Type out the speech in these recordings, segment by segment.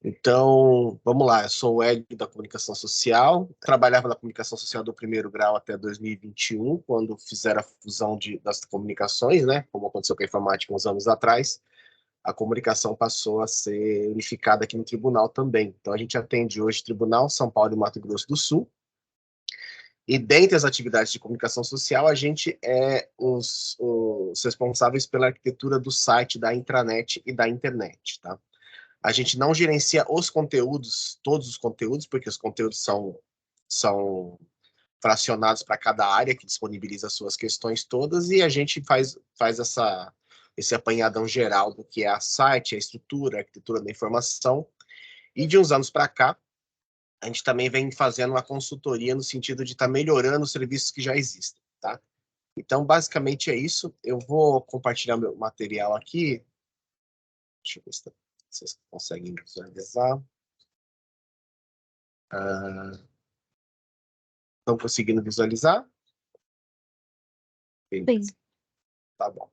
Então, vamos lá, eu sou o Hélio da Comunicação Social, trabalhava na Comunicação Social do primeiro grau até 2021, quando fizeram a fusão das comunicações, né, como aconteceu com a informática uns anos atrás, a comunicação passou a ser unificada aqui no tribunal também. Então, a gente atende hoje Tribunal, São Paulo e Mato Grosso do Sul, e dentre as atividades de comunicação social, a gente é os responsáveis pela arquitetura do site, da intranet e da internet, tá? A gente não gerencia os conteúdos, todos os conteúdos, porque os conteúdos são fracionados para cada área que disponibiliza as suas questões todas, e a gente faz esse apanhadão geral do que é a site, a estrutura, a arquitetura da informação. E de uns anos para cá, a gente também vem fazendo uma consultoria no sentido de estar melhorando os serviços que já existem, tá? Então, basicamente é isso. Eu vou compartilhar meu material aqui. Deixa eu ver se vocês conseguem visualizar. Estão conseguindo visualizar? Sim. Beleza. Tá bom.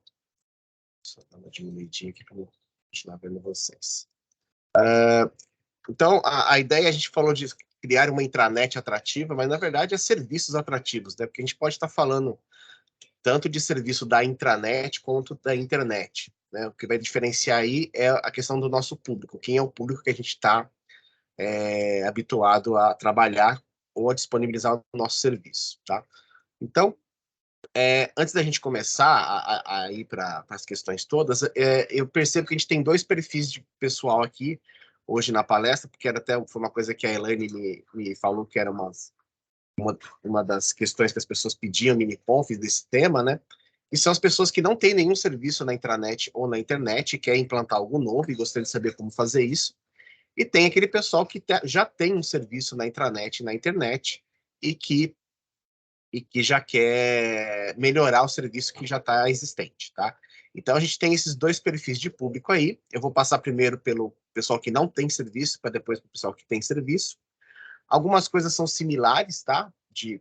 Só dar uma diminuidinha aqui para eu continuar vendo vocês. Então, a ideia, a gente falou de criar uma intranet atrativa, mas na verdade é serviços atrativos, né? Porque a gente pode estar falando tanto de serviço da intranet quanto da internet, né? O que vai diferenciar aí é a questão do nosso público. Quem é o público que a gente está habituado a trabalhar ou a disponibilizar o nosso serviço, tá? Então, antes da gente começar a ir para as questões todas, eu percebo que a gente tem dois perfis de pessoal aqui hoje na palestra, porque foi uma coisa que a Elaine me falou que era uma das questões que as pessoas pediam mini-confs desse tema, né? E são as pessoas que não têm nenhum serviço na intranet ou na internet e querem implantar algo novo e gostaria de saber como fazer isso. E tem aquele pessoal que já tem um serviço na intranet e na internet e que já quer melhorar o serviço que já está existente, tá? Então, a gente tem esses dois perfis de público aí. Eu vou passar primeiro pelo pessoal que não tem serviço, para depois para o pessoal que tem serviço. Algumas coisas são similares, tá?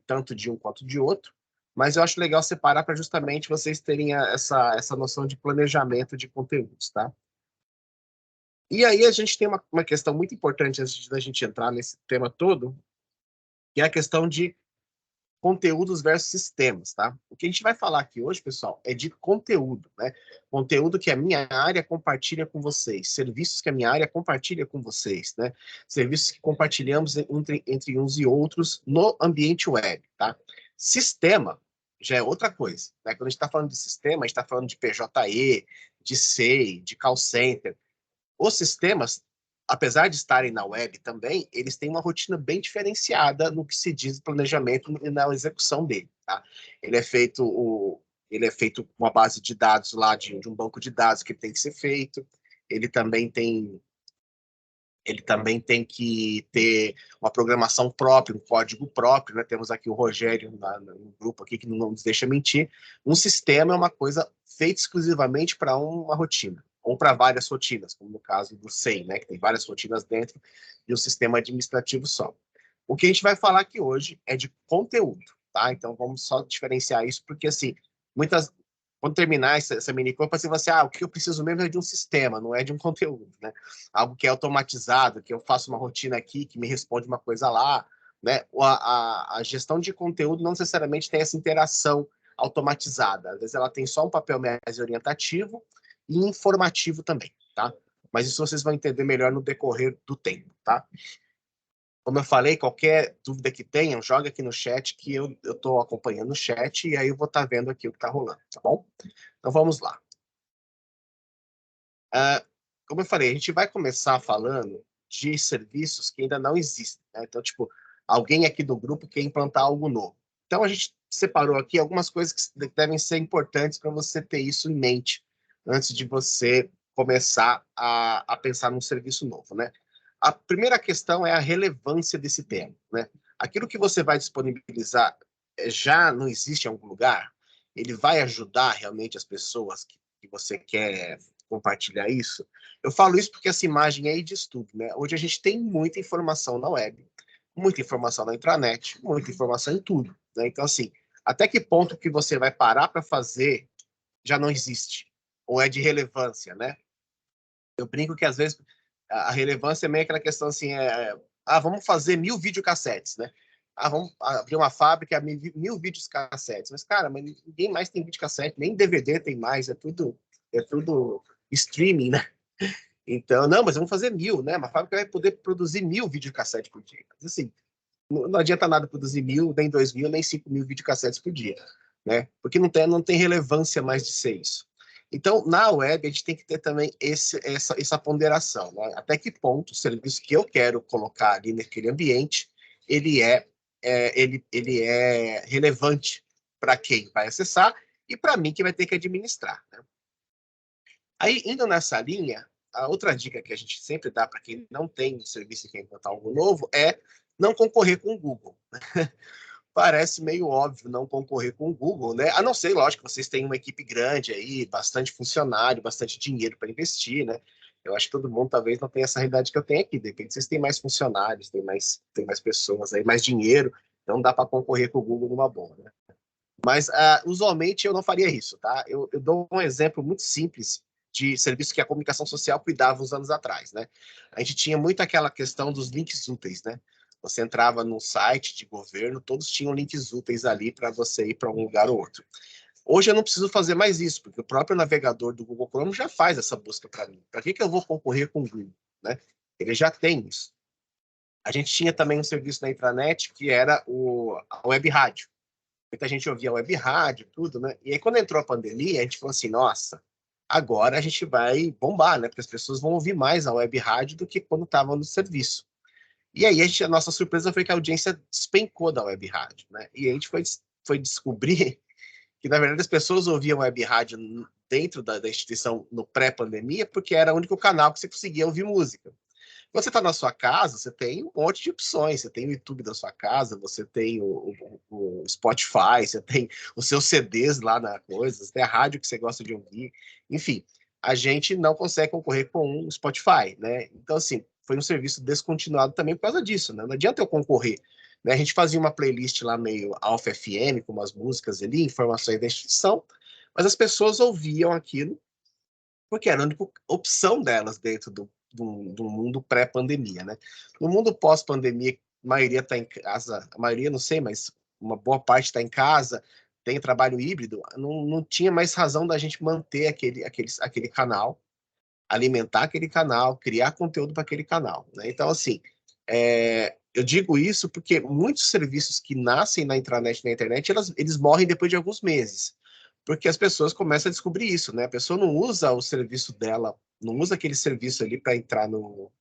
Tanto de um quanto de outro, mas eu acho legal separar para justamente vocês terem essa noção de planejamento de conteúdos, tá? E aí a gente tem uma questão muito importante antes da gente entrar nesse tema todo, que é a questão de conteúdos versus sistemas, tá? O que a gente vai falar aqui hoje, pessoal, é de conteúdo, né? Conteúdo que a minha área compartilha com vocês, serviços que a minha área compartilha com vocês, né? Serviços que compartilhamos entre uns e outros no ambiente web, tá? Sistema já é outra coisa, né? Quando a gente está falando de sistema, a gente está falando de PJE, de SEI, de call center. Os sistemas, apesar de estarem na web também, eles têm uma rotina bem diferenciada no que se diz planejamento e na execução dele, tá? Ele é feito ele é feito com uma base de dados lá de um banco de dados que tem que ser feito. Ele também tem ele também tem que ter uma programação própria, um código próprio, né? Temos aqui o Rogério no grupo aqui que não nos deixa mentir. Um sistema é uma coisa feita exclusivamente para uma rotina, ou para várias rotinas, como no caso do SEI, né? Que tem várias rotinas dentro de um sistema administrativo só. O que a gente vai falar aqui hoje é de conteúdo, tá? Então vamos só diferenciar isso, porque assim, quando terminar essa mini-copa, você vai assim, o que eu preciso mesmo é de um sistema, não é de um conteúdo, né? Algo que é automatizado, que eu faço uma rotina aqui, que me responde uma coisa lá, né? A gestão de conteúdo não necessariamente tem essa interação automatizada. Às vezes ela tem só um papel mais orientativo e informativo também, tá? Mas isso vocês vão entender melhor no decorrer do tempo, tá? Como eu falei, qualquer dúvida que tenham, joga aqui no chat, que eu estou acompanhando o chat e aí eu vou estar vendo aqui o que está rolando, tá bom? Então vamos lá. Como eu falei, a gente vai começar falando de serviços que ainda não existem, né? Então, tipo, alguém aqui do grupo quer implantar algo novo. Então, a gente separou aqui algumas coisas que devem ser importantes para você ter isso em mente antes de você começar a pensar num serviço novo, né? A primeira questão é a relevância desse tema, né? Aquilo que você vai disponibilizar já não existe em algum lugar, ele vai ajudar realmente as pessoas que você quer compartilhar isso. Eu falo isso porque essa imagem aí diz tudo, né? Hoje a gente tem muita informação na web, muita informação na intranet, muita informação em tudo, né? Então, assim, até que ponto que você vai parar para fazer já não existe, ou é de relevância, né? Eu brinco que às vezes A relevância é meio aquela questão assim, vamos fazer 1000 videocassetes, né? Vamos abrir uma fábrica, 1000 videocassetes. Mas, cara, mas ninguém mais tem videocassete, nem DVD tem mais, é tudo streaming, né? Então, não, mas vamos fazer 1000, né? Uma fábrica vai poder produzir 1000 videocassetes por dia. Mas, assim, não adianta nada produzir 1000, nem 2000, nem 5000 videocassetes por dia, né? Porque não tem relevância mais de ser isso. Então, na web, a gente tem que ter também essa ponderação, né? Até que ponto o serviço que eu quero colocar ali naquele ambiente, ele é relevante para quem vai acessar e para mim que vai ter que administrar, né? Aí, indo nessa linha, a outra dica que a gente sempre dá para quem não tem serviço e quer implantar algo novo é não concorrer com o Google. Parece meio óbvio não concorrer com o Google, né? A não ser, lógico, que vocês têm uma equipe grande aí, bastante funcionário, bastante dinheiro para investir, né? Eu acho que todo mundo talvez não tenha essa realidade que eu tenho aqui. De repente vocês têm mais funcionários, tem mais pessoas aí, mais dinheiro, então dá para concorrer com o Google numa boa, né? Mas usualmente eu não faria isso, tá? Eu dou um exemplo muito simples de serviço que a comunicação social cuidava uns anos atrás, né? A gente tinha muito aquela questão dos links úteis, né? Você entrava num site de governo, todos tinham links úteis ali para você ir para um lugar ou outro. Hoje eu não preciso fazer mais isso, porque o próprio navegador do Google Chrome já faz essa busca para mim. Para que eu vou concorrer com o Google, né? Ele já tem isso. A gente tinha também um serviço na intranet que era a web rádio. Muita gente ouvia web rádio, tudo, né? E aí, quando entrou a pandemia, a gente falou assim, nossa, agora a gente vai bombar, né? Porque as pessoas vão ouvir mais a web rádio do que quando estavam no serviço. E aí, a nossa surpresa foi que a audiência despencou da web rádio, né? E a gente foi descobrir que, na verdade, as pessoas ouviam web rádio dentro da instituição no pré-pandemia porque era o único canal que você conseguia ouvir música. Quando você está na sua casa, você tem um monte de opções. Você tem o YouTube da sua casa, você tem o Spotify, você tem os seus CDs lá na coisa, você tem a rádio que você gosta de ouvir. Enfim, a gente não consegue concorrer com um Spotify, né? Então, assim, foi um serviço descontinuado também por causa disso, né? Não adianta eu concorrer. Né? A gente fazia uma playlist lá meio Alfa FM, com umas músicas ali, informações da instituição, mas as pessoas ouviam aquilo porque era a única opção delas dentro do mundo pré-pandemia, né? No mundo pós-pandemia, a maioria está em casa, a maioria não sei, mas uma boa parte está em casa, tem trabalho híbrido, não tinha mais razão da gente manter aquele canal, alimentar aquele canal, criar conteúdo para aquele canal, né? Então, assim, eu digo isso porque muitos serviços que nascem na intranet e na internet, eles morrem depois de alguns meses, porque as pessoas começam a descobrir isso, né? A pessoa não usa o serviço dela, não usa aquele serviço ali para entrar no,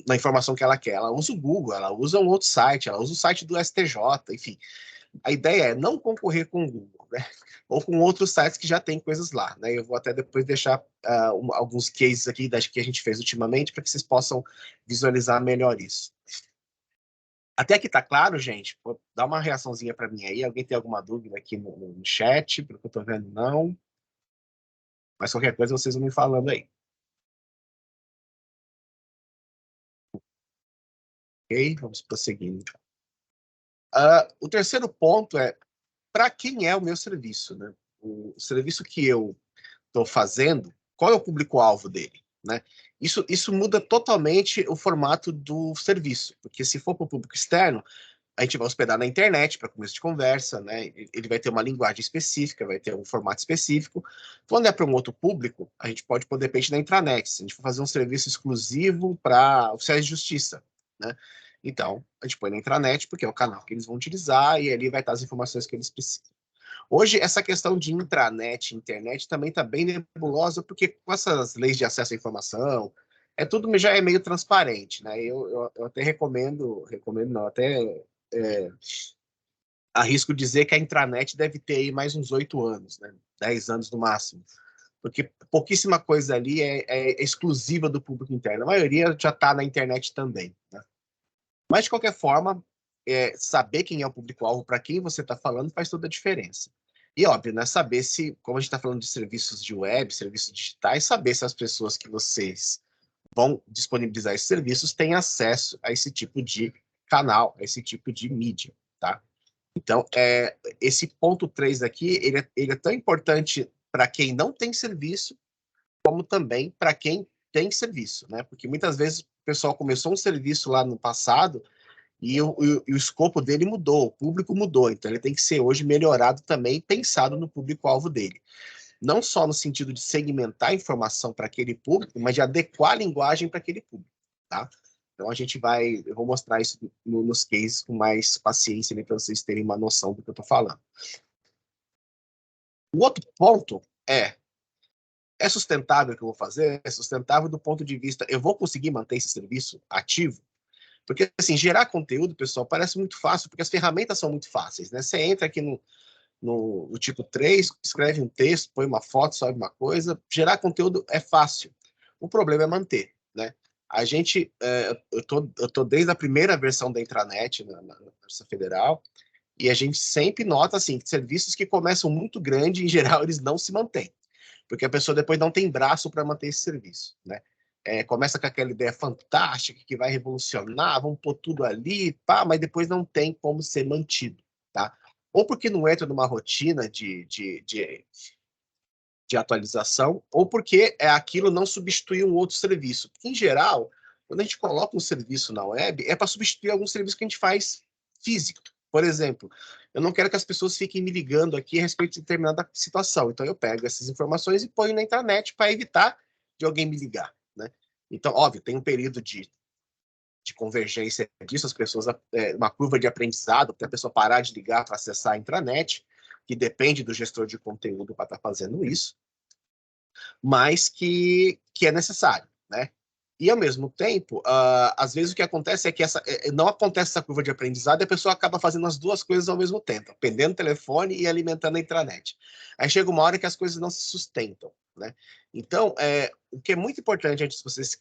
na informação que ela quer. Ela usa o Google, ela usa um outro site, ela usa o site do STJ, enfim. A ideia é não concorrer com o Google, né? Ou com outros sites que já tem coisas lá, né? Eu vou até depois deixar alguns cases aqui das que a gente fez ultimamente para que vocês possam visualizar melhor isso. Até aqui tá claro, gente? Vou dar uma reaçãozinha para mim aí. Alguém tem alguma dúvida aqui no chat? Pelo que eu tô vendo, não. Mas qualquer coisa vocês vão me falando aí. Ok? Vamos prosseguindo. O terceiro ponto é para quem é o meu serviço, né? O serviço que eu estou fazendo, qual é o público-alvo dele, né? Isso muda totalmente o formato do serviço, porque se for para o público externo, a gente vai hospedar na internet para começo de conversa, né? Ele vai ter uma linguagem específica, vai ter um formato específico. Quando é para um outro público, a gente pode pôr, de repente, na intranet. Se a gente for fazer um serviço exclusivo para oficiais de justiça, né? Então, a gente põe na intranet, porque é o canal que eles vão utilizar, e ali vai estar as informações que eles precisam. Hoje, essa questão de intranet, internet, também está bem nebulosa, porque com essas leis de acesso à informação, tudo já é meio transparente, né? Eu até recomendo não, até é, arrisco dizer que a intranet deve ter aí mais uns 8 anos, né? 10 anos no máximo, porque pouquíssima coisa ali é exclusiva do público interno, a maioria já está na internet também, né? Mas, de qualquer forma, saber quem é o público-alvo, para quem você está falando, faz toda a diferença. E, óbvio, né, saber se, como a gente está falando de serviços de web, serviços digitais, saber se as pessoas que vocês vão disponibilizar esses serviços têm acesso a esse tipo de canal, a esse tipo de mídia, tá? Então, esse ponto 3 aqui, ele é tão importante para quem não tem serviço, como também para quem tem serviço, né? Porque muitas vezes o pessoal começou um serviço lá no passado e o escopo dele mudou, o público mudou, então ele tem que ser hoje melhorado também, pensado no público-alvo dele. Não só no sentido de segmentar a informação para aquele público, mas de adequar a linguagem para aquele público, tá? Então eu vou mostrar isso nos cases com mais paciência, né, para vocês terem uma noção do que eu estou falando. O outro ponto é sustentável o que eu vou fazer? É sustentável do ponto de vista, eu vou conseguir manter esse serviço ativo? Porque, assim, gerar conteúdo, pessoal, parece muito fácil, porque as ferramentas são muito fáceis, né? Você entra aqui no tipo 3, escreve um texto, põe uma foto, sobe uma coisa. Gerar conteúdo é fácil. O problema é manter, né? A gente, eu tô desde a primeira versão da intranet na Universidade Federal, e a gente sempre nota, assim, que serviços que começam muito grande, em geral, eles não se mantêm, porque a pessoa depois não tem braço para manter esse serviço, né? Começa com aquela ideia fantástica que vai revolucionar, vamos pôr tudo ali, pá, mas depois não tem como ser mantido, tá? Ou porque não entra numa rotina de atualização, ou porque aquilo não substitui um outro serviço. Porque, em geral, quando a gente coloca um serviço na web, é para substituir algum serviço que a gente faz físico. Por exemplo, eu não quero que as pessoas fiquem me ligando aqui a respeito de determinada situação. Então, eu pego essas informações e ponho na internet para evitar de alguém me ligar, né? Então, óbvio, tem um período de convergência disso, as pessoas, uma curva de aprendizado, para a pessoa parar de ligar para acessar a intranet, que depende do gestor de conteúdo para estar fazendo isso, mas que é necessário, né? E, ao mesmo tempo, às vezes o que acontece é que não acontece essa curva de aprendizado e a pessoa acaba fazendo as duas coisas ao mesmo tempo, pendendo o telefone e alimentando a intranet. Aí chega uma hora que as coisas não se sustentam, né? Então, o que é muito importante antes de vocês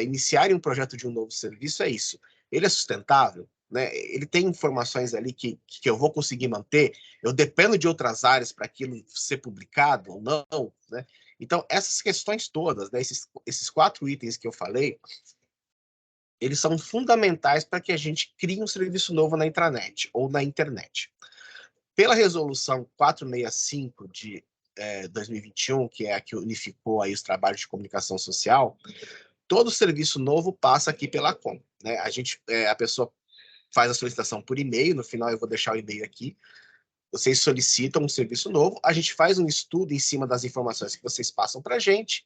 iniciarem um projeto de um novo serviço é isso. Ele é sustentável, né? Ele tem informações ali que eu vou conseguir manter, eu dependo de outras áreas para aquilo ser publicado ou não, né? Então, essas questões todas, né, esses 4 itens que eu falei, eles são fundamentais para que a gente crie um serviço novo na intranet ou na internet. Pela resolução 465 de 2021, que é a que unificou aí os trabalhos de comunicação social, todo serviço novo passa aqui pela COM, né? A pessoa faz a solicitação por e-mail, no final eu vou deixar o e-mail aqui, vocês solicitam um serviço novo, a gente faz um estudo em cima das informações que vocês passam para a gente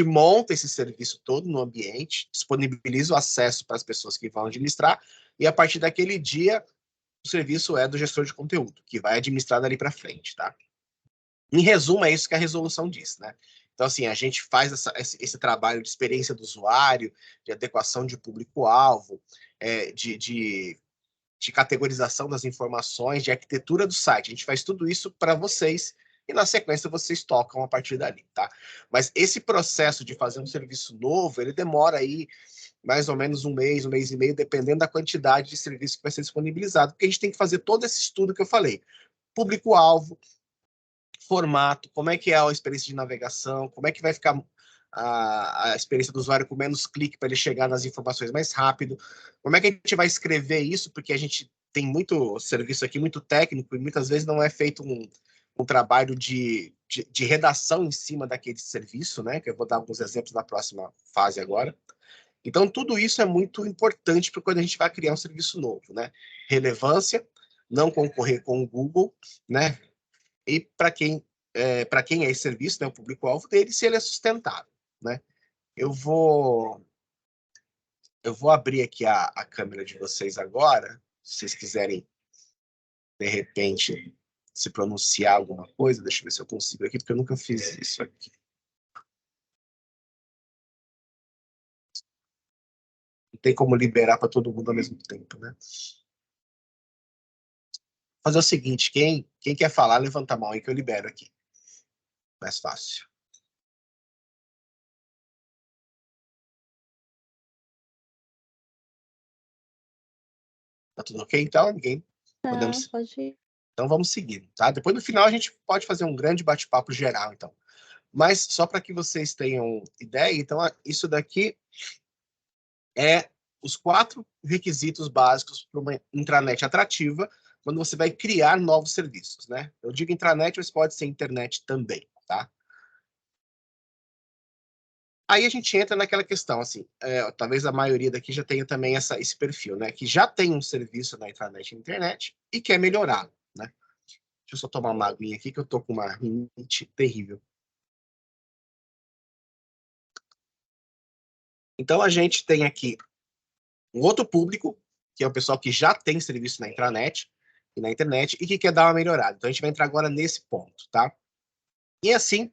monta esse serviço todo no ambiente, disponibiliza o acesso para as pessoas que vão administrar, e a partir daquele dia, o serviço é do gestor de conteúdo, que vai administrar dali para frente, tá? Em resumo, é isso que a resolução diz, né? Então, assim, a gente faz esse trabalho de experiência do usuário, de adequação de público-alvo, de categorização das informações, de arquitetura do site. A gente faz tudo isso para vocês e, na sequência, vocês tocam a partir dali, tá? Mas esse processo de fazer um serviço novo, ele demora aí mais ou menos um mês e meio, dependendo da quantidade de serviço que vai ser disponibilizado, porque a gente tem que fazer todo esse estudo que eu falei. Público-alvo, formato, como é que é a experiência de navegação, como é que vai ficar a experiência do usuário com menos clique para ele chegar nas informações mais rápido, como é que a gente vai escrever isso, porque a gente tem muito serviço aqui, muito técnico, e muitas vezes não é feito um trabalho de redação em cima daquele serviço, né? Que eu vou dar alguns exemplos na próxima fase agora. Então, tudo isso é muito importante para quando a gente vai criar um serviço novo, né? Relevância, não concorrer com o Google, né? E para quem é esse serviço, né, o público-alvo dele, se ele é sustentável, né? Eu vou eu vou abrir aqui a câmera de vocês agora, se vocês quiserem, de repente, se pronunciar alguma coisa, deixa eu ver se eu consigo aqui, porque eu nunca fiz isso aqui. Não tem como liberar para todo mundo ao mesmo tempo, né? Fazer o seguinte, quem quer falar, levanta a mão aí que eu libero aqui. Mais fácil. Tá tudo ok, então? Ninguém? Tá, Podemos. pode ir. Então vamos seguir, tá? Depois no final a gente pode fazer um grande bate-papo geral, então. Mas só para que vocês tenham ideia, então isso daqui é os 4 requisitos básicos para uma intranet atrativa quando você vai criar novos serviços, né? Eu digo intranet, mas pode ser internet também, tá? aí a gente entra naquela questão, assim, talvez a maioria daqui já tenha também esse perfil, né? Que já tem um serviço na intranet e internet e quer melhorá-lo, né? Deixa eu só tomar uma aguinha aqui, que eu tô com uma rinite terrível. Então, a gente tem aqui um outro público, que é o pessoal que já tem serviço na intranet e na internet e que quer dar uma melhorada. Então, a gente vai entrar agora nesse ponto, tá? E assim,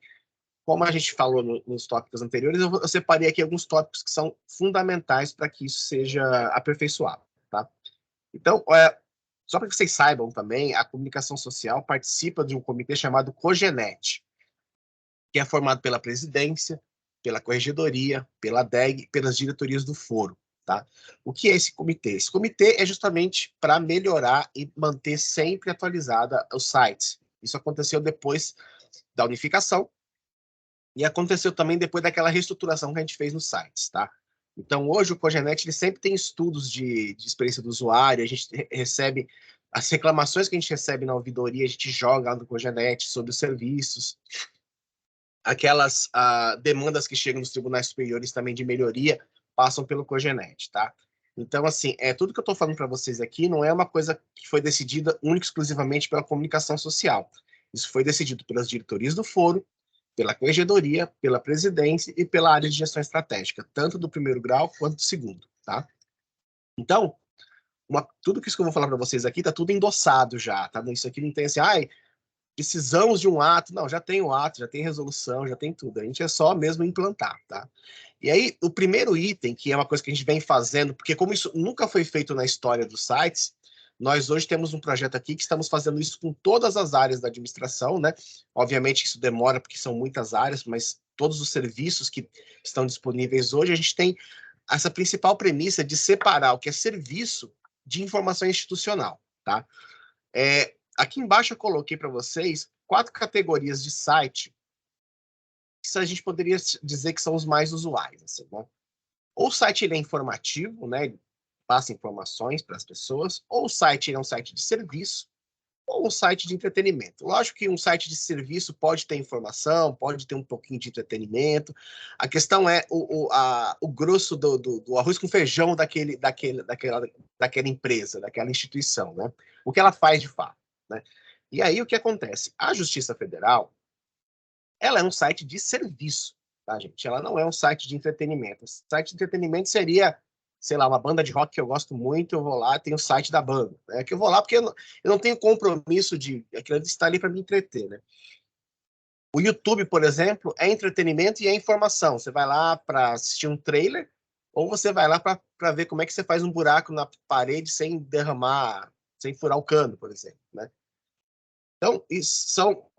como a gente falou nos tópicos anteriores, eu separei aqui alguns tópicos que são fundamentais para que isso seja aperfeiçoado, tá? Então, só para que vocês saibam também, a comunicação social participa de um comitê chamado COGENET, que é formado pela presidência, pela corregedoria, pela DEG, pelas diretorias do foro, tá? O que é esse comitê? Esse comitê é justamente para melhorar e manter sempre atualizada os sites. Isso aconteceu depois da unificação e aconteceu também depois daquela reestruturação que a gente fez nos sites, tá? Então, hoje o Cogenet ele sempre tem estudos de experiência do usuário, a gente recebe as reclamações que a gente recebe na ouvidoria, a gente joga lá no Cogenet sobre os serviços, aquelas demandas que chegam nos tribunais superiores também de melhoria passam pelo Cogenet, tá? Então, assim, tudo que eu estou falando para vocês aqui não é uma coisa que foi decidida única e exclusivamente pela comunicação social. Isso foi decidido pelas diretorias do foro, pela corregedoria, pela presidência e pela área de gestão estratégica, tanto do primeiro grau quanto do segundo, tá? Então, tudo isso que eu vou falar para vocês aqui tá tudo endossado já, tá? Isso aqui não tem assim, precisamos de um ato. Não, já tem o ato, já tem resolução, já tem tudo. A gente é só mesmo implantar, tá? E aí, o primeiro item, que é uma coisa que a gente vem fazendo, porque como isso nunca foi feito na história dos sites, nós hoje temos um projeto aqui que estamos fazendo isso com todas as áreas da administração, né? Obviamente isso demora porque são muitas áreas, mas todos os serviços que estão disponíveis hoje, a gente tem essa principal premissa de separar o que é serviço de informação institucional, tá? Aqui embaixo eu coloquei para vocês 4 categorias de site que a gente poderia dizer que são os mais usuais, assim, né? Ou o site ele é informativo, né? Ele passa informações para as pessoas, ou o site é um site de serviço, ou um site de entretenimento. Lógico que um site de serviço pode ter informação, pode ter um pouquinho de entretenimento. A questão é o grosso do arroz com feijão daquela empresa, daquela instituição, né? O que ela faz de fato, né? E aí o que acontece? A Justiça Federal, ela é um site de serviço, tá, gente? Ela não é um site de entretenimento. O site de entretenimento seria, sei lá, uma banda de rock que eu gosto muito, eu vou lá, tem o site da banda, né? Que eu vou lá porque eu não tenho compromisso de aquilo estar ali para me entreter, né? O YouTube, por exemplo, é entretenimento e é informação. Você vai lá para assistir um trailer ou você vai lá para ver como é que você faz um buraco na parede sem derramar, sem furar o cano, por exemplo, né? Então,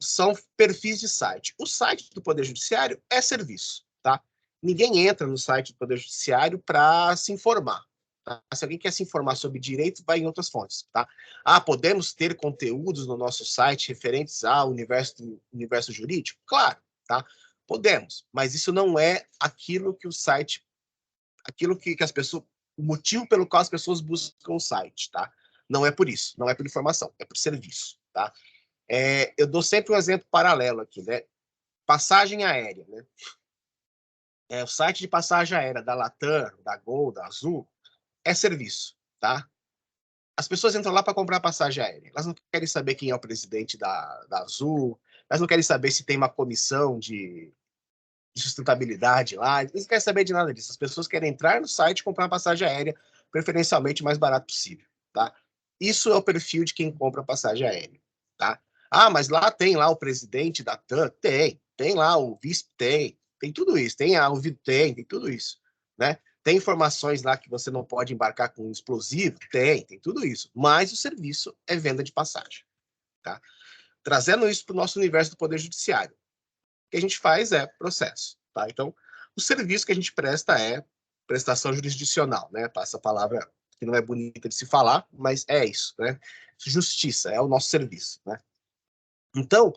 são perfis de site. O site do Poder Judiciário é serviço, tá? Ninguém entra no site do Poder Judiciário para se informar. Tá? Se alguém quer se informar sobre direito, vai em outras fontes, tá? Podemos ter conteúdos no nosso site referentes ao universo jurídico? Claro, tá? Podemos, mas isso não é aquilo que o site, aquilo que as pessoas, o motivo pelo qual as pessoas buscam o site, tá? Não é por isso, não é por informação, é por serviço, tá? Eu dou sempre um exemplo paralelo aqui, né? Passagem aérea, né? O site de passagem aérea da Latam, da Gol, da Azul, é serviço, tá? As pessoas entram lá para comprar passagem aérea. Elas não querem saber quem é o presidente da Azul, elas não querem saber se tem uma comissão de sustentabilidade lá, eles não querem saber de nada disso. As pessoas querem entrar no site e comprar uma passagem aérea, preferencialmente o mais barato possível, tá? Isso é o perfil de quem compra passagem aérea, tá? Mas lá tem lá o presidente da TAM? Tem lá o vice, tem tudo isso, tem a UV, tem tudo isso, né? Tem informações lá que você não pode embarcar com um explosivo? Tem tudo isso. Mas o serviço é venda de passagem, tá? Trazendo isso para o nosso universo do Poder Judiciário, o que a gente faz é processo, tá? Então, o serviço que a gente presta é prestação jurisdicional, né? Passa a palavra que não é bonita de se falar, mas é isso, né? Justiça é o nosso serviço, né? Então,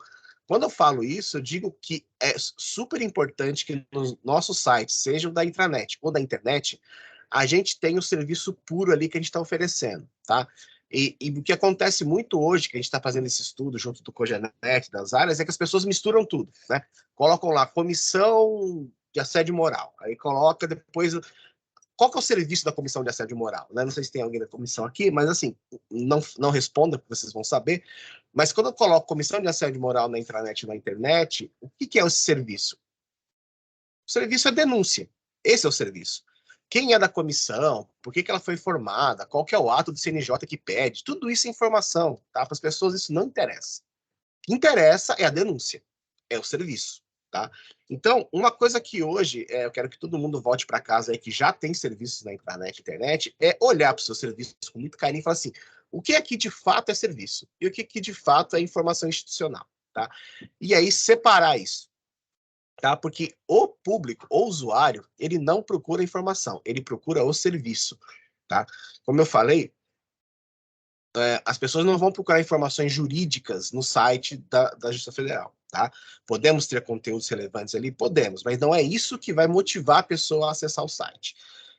quando eu falo isso, eu digo que é super importante que nos nossos sites, sejam da intranet ou da internet, a gente tenha o serviço puro ali que a gente está oferecendo, tá? E o que acontece muito hoje, que a gente está fazendo esse estudo junto do Cogenet, das áreas, é que as pessoas misturam tudo, né? Colocam lá comissão de assédio moral. Aí coloca depois... Qual que é o serviço da comissão de assédio moral? Né? Não sei se tem alguém da comissão aqui, mas assim, não responda, porque vocês vão saber. Mas quando eu coloco comissão de assédio moral na intranet e na internet, o que é esse serviço? O serviço é denúncia. Esse é o serviço. Quem é da comissão? Por que ela foi formada? Qual que é o ato do CNJ que pede? Tudo isso é informação, tá? Para as pessoas isso não interessa. O que interessa é a denúncia, é o serviço, tá? Então, uma coisa que hoje eu quero que todo mundo volte para casa aí que já tem serviços na internet, é olhar para o seu serviço com muito carinho e falar assim, o que aqui de fato é serviço e o que aqui de fato é informação institucional, tá? E aí separar isso. Tá? Porque o público, o usuário, ele não procura informação, ele procura o serviço, tá? Como eu falei, as pessoas não vão procurar informações jurídicas no site da Justiça Federal, tá? Podemos ter conteúdos relevantes ali? Podemos, mas não é isso que vai motivar a pessoa a acessar o site.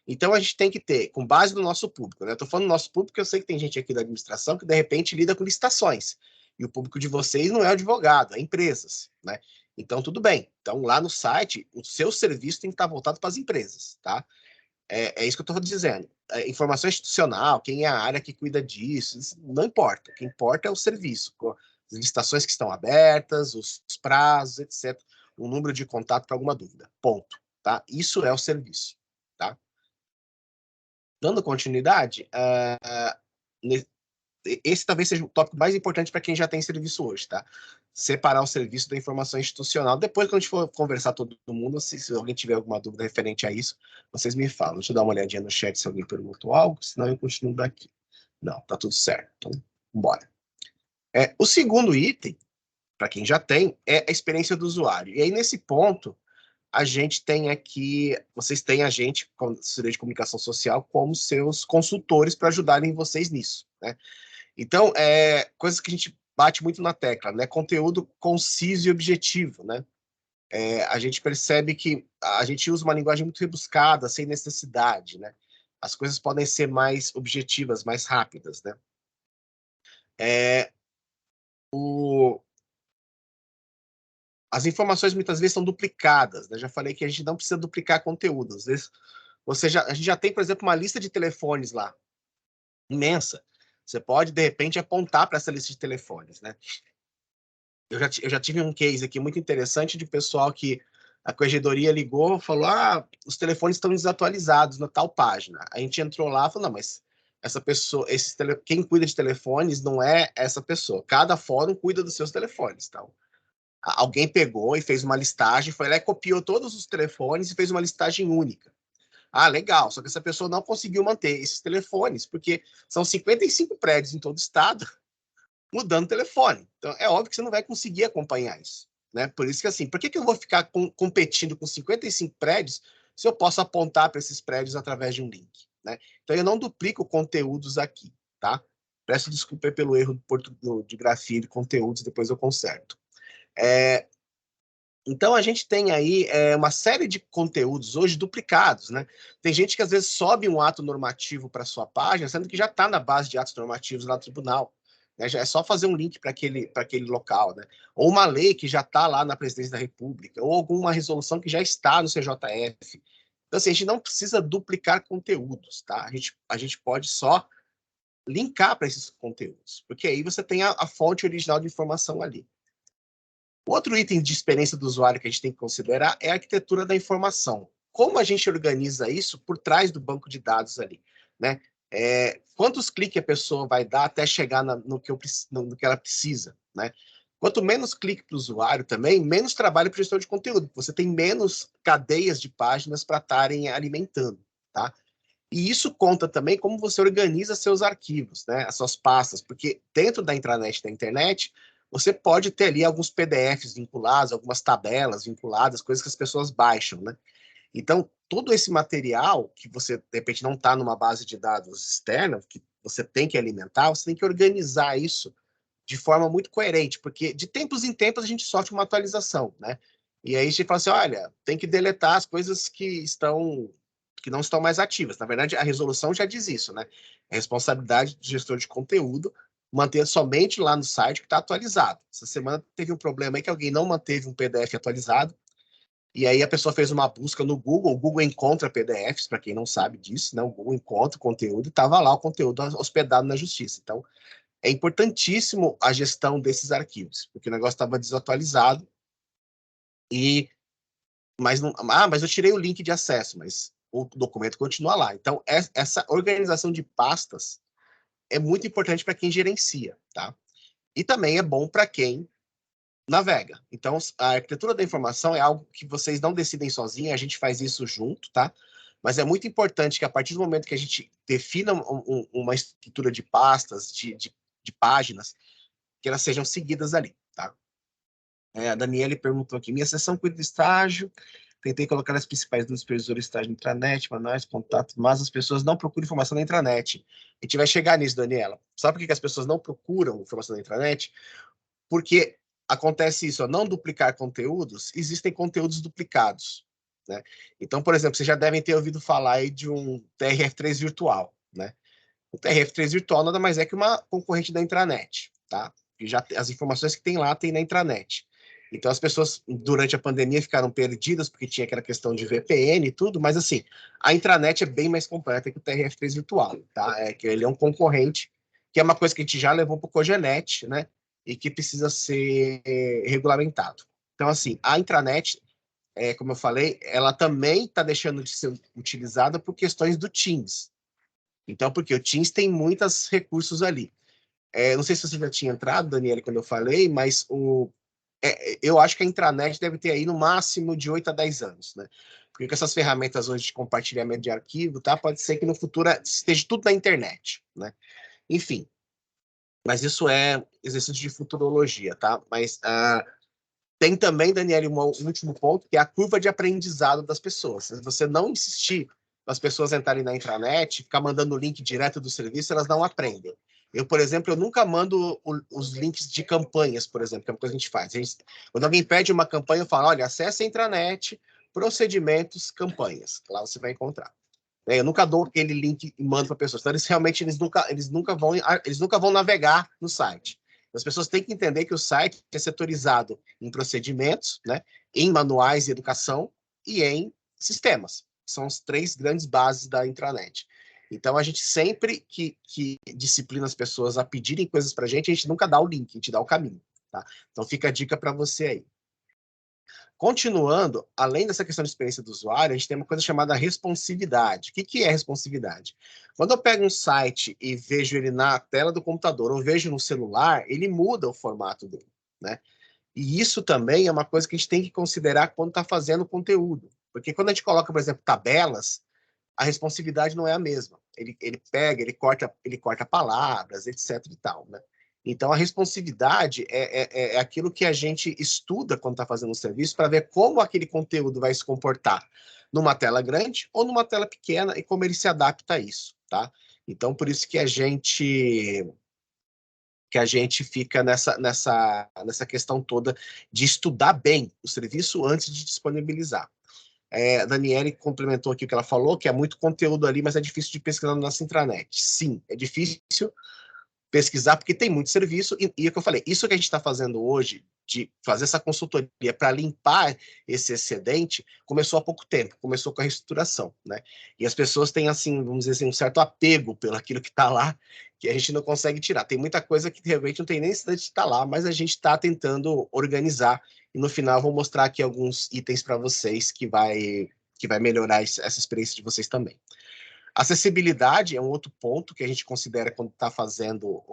Então, a gente tem que ter, com base no nosso público, né? Eu tô falando do nosso público, eu sei que tem gente aqui da administração que, de repente, lida com licitações. E o público de vocês não é advogado, é empresas, né? Então, tudo bem. Então, lá no site, o seu serviço tem que estar voltado para as empresas, tá? É isso que eu estou dizendo. Informação institucional, quem é a área que cuida disso, isso não importa. O que importa é o serviço, as licitações que estão abertas, os prazos, etc. O número de contato para alguma dúvida. Ponto. Tá? Isso é o serviço. Tá? Dando continuidade, esse talvez seja o tópico mais importante para quem já tem serviço hoje, tá? Separar o serviço da informação institucional. Depois, quando a gente for conversar todo mundo, se alguém tiver alguma dúvida referente a isso, vocês me falam. Deixa eu dar uma olhadinha no chat se alguém perguntou algo, senão eu continuo daqui. Não, tá tudo certo. Então, bora. O segundo item, para quem já tem, é a experiência do usuário. E aí, nesse ponto, a gente tem aqui, vocês têm a gente, como assessoria de comunicação social, como seus consultores para ajudarem vocês nisso, né? Então, coisas que a gente bate muito na tecla, né? Conteúdo conciso e objetivo, né? A gente percebe que a gente usa uma linguagem muito rebuscada, sem necessidade, né? As coisas podem ser mais objetivas, mais rápidas, né? As informações muitas vezes são duplicadas, né? Já falei que a gente não precisa duplicar conteúdo. Às vezes, a gente já tem, por exemplo, uma lista de telefones lá, imensa. Você pode, de repente, apontar para essa lista de telefones, né? Eu já tive um case aqui muito interessante de pessoal que a corregedoria ligou e falou: os telefones estão desatualizados na tal página. A gente entrou lá e falou: não, mas essa pessoa, quem cuida de telefones não é essa pessoa. Cada fórum cuida dos seus telefones. Então, alguém pegou e fez uma listagem, foi lá e copiou todos os telefones e fez uma listagem única. Legal, só que essa pessoa não conseguiu manter esses telefones, porque são 55 prédios em todo o estado mudando o telefone. Então, é óbvio que você não vai conseguir acompanhar isso, né? Por isso que, assim, por que eu vou ficar competindo com 55 prédios se eu posso apontar para esses prédios através de um link, né? Então, eu não duplico conteúdos aqui, tá? Peço desculpa pelo erro de grafia de conteúdos, depois eu conserto. Então, a gente tem aí uma série de conteúdos hoje duplicados, né? Tem gente que, às vezes, sobe um ato normativo para sua página, sendo que já está na base de atos normativos lá no tribunal. Né? Já é só fazer um link para aquele local, né? Ou uma lei que já está lá na Presidência da República, ou alguma resolução que já está no CJF. Então, assim, a gente não precisa duplicar conteúdos, tá? A gente pode só linkar para esses conteúdos, porque aí você tem a fonte original de informação ali. Outro item de experiência do usuário que a gente tem que considerar é a arquitetura da informação. Como a gente organiza isso por trás do banco de dados ali, né? Quantos cliques a pessoa vai dar até chegar no que ela precisa, né? Quanto menos clique para o usuário também, menos trabalho para o gestor de conteúdo. Você tem menos cadeias de páginas para estarem alimentando, tá? E isso conta também como você organiza seus arquivos, né? As suas pastas, porque dentro da intranet da internet, você pode ter ali alguns PDFs vinculados, algumas tabelas vinculadas, coisas que as pessoas baixam, né? Então, todo esse material que você, de repente, não está numa base de dados externa, que você tem que alimentar, você tem que organizar isso de forma muito coerente, porque de tempos em tempos a gente sofre uma atualização, né? E aí a gente fala assim, olha, tem que deletar as coisas que não estão mais ativas. Na verdade, a resolução já diz isso, né? É responsabilidade do gestor de conteúdo manter somente lá no site que está atualizado. Essa semana teve um problema aí que alguém não manteve um PDF atualizado, e aí a pessoa fez uma busca no Google, o Google encontra PDFs, para quem não sabe disso, né? O Google encontra o conteúdo e estava lá o conteúdo hospedado na justiça. Então, é importantíssimo a gestão desses arquivos, porque o negócio estava desatualizado, mas eu tirei o link de acesso, mas o documento continua lá. Então, essa organização de pastas é muito importante para quem gerencia, tá? E também é bom para quem navega. Então, a arquitetura da informação é algo que vocês não decidem sozinhos, a gente faz isso junto, tá? Mas é muito importante que a partir do momento que a gente defina uma estrutura de pastas, de páginas, que elas sejam seguidas ali, tá? A Daniele perguntou aqui, minha sessão cuida do estágio, tentei colocar as principais dos supervisores de estágio na intranet, manuais, contatos, mas as pessoas não procuram informação na intranet. A gente vai chegar nisso, Daniela. Sabe por que as pessoas não procuram informação na intranet? Porque acontece isso, ó, não duplicar conteúdos, existem conteúdos duplicados, né? Então, por exemplo, vocês já devem ter ouvido falar aí de um TRF3 virtual, né? O TRF3 virtual nada mais é que uma concorrente da intranet, tá? E já as informações que tem lá tem na intranet. Então as pessoas durante a pandemia ficaram perdidas porque tinha aquela questão de VPN e tudo, mas assim, a intranet é bem mais completa que o TRF3 virtual, tá? É que ele é um concorrente, que é uma coisa que a gente já levou para o Cogenet, né? E que precisa ser regulamentado. Então assim, a intranet, como eu falei, ela também está deixando de ser utilizada por questões do Teams. Então, porque o Teams tem muitos recursos ali. Não sei se você já tinha entrado, Daniela, quando eu falei, mas eu acho que a intranet deve ter aí no máximo de 8 a 10 anos, né? Porque com essas ferramentas hoje de compartilhamento de arquivo, tá? Pode ser que no futuro esteja tudo na internet, né? Enfim, mas isso é exercício de futurologia, tá? Mas tem também, Daniela, um último ponto, que é a curva de aprendizado das pessoas. Se você não insistir as pessoas entrarem na intranet, ficar mandando o link direto do serviço, elas não aprendem. Eu, por exemplo, eu nunca mando os links de campanhas, por exemplo, que é uma coisa que a gente faz. Quando alguém pede uma campanha, eu falo, olha, acesse a intranet, procedimentos, campanhas. Lá você vai encontrar. Eu nunca dou aquele link e mando para pessoas. Então, eles nunca vão navegar no site. As pessoas têm que entender que o site é setorizado em procedimentos, né, em manuais de educação e em sistemas. São as 3 grandes bases da intranet. Então, a gente sempre que disciplina as pessoas a pedirem coisas para a gente nunca dá o link, a gente dá o caminho. Tá? Então, fica a dica para você aí. Continuando, além dessa questão de experiência do usuário, a gente tem uma coisa chamada responsividade. O que é responsividade? Quando eu pego um site e vejo ele na tela do computador ou vejo no celular, ele muda o formato dele, né? E isso também é uma coisa que a gente tem que considerar quando está fazendo conteúdo. Porque quando a gente coloca, por exemplo, tabelas, a responsividade não é a mesma. Ele pega, ele corta palavras, etc. e tal, né? Então, a responsividade é aquilo que a gente estuda quando está fazendo o serviço para ver como aquele conteúdo vai se comportar numa tela grande ou numa tela pequena e como ele se adapta a isso, tá? Então, por isso que a gente fica nessa questão toda de estudar bem o serviço antes de disponibilizar. A Daniele complementou aqui o que ela falou, que é muito conteúdo ali, mas é difícil de pesquisar na nossa intranet. Sim, é difícil pesquisar, porque tem muito serviço, e é o que eu falei, isso que a gente está fazendo hoje, de fazer essa consultoria para limpar esse excedente, começou há pouco tempo, começou com a reestruturação, né? E as pessoas têm, assim, vamos dizer assim, um certo apego pelo aquilo que está lá, que a gente não consegue tirar. Tem muita coisa que realmente não tem nem necessidade de estar lá, mas a gente está tentando organizar, e no final vou mostrar aqui alguns itens para vocês que vai melhorar essa experiência de vocês também. Acessibilidade é um outro ponto que a gente considera quando está fazendo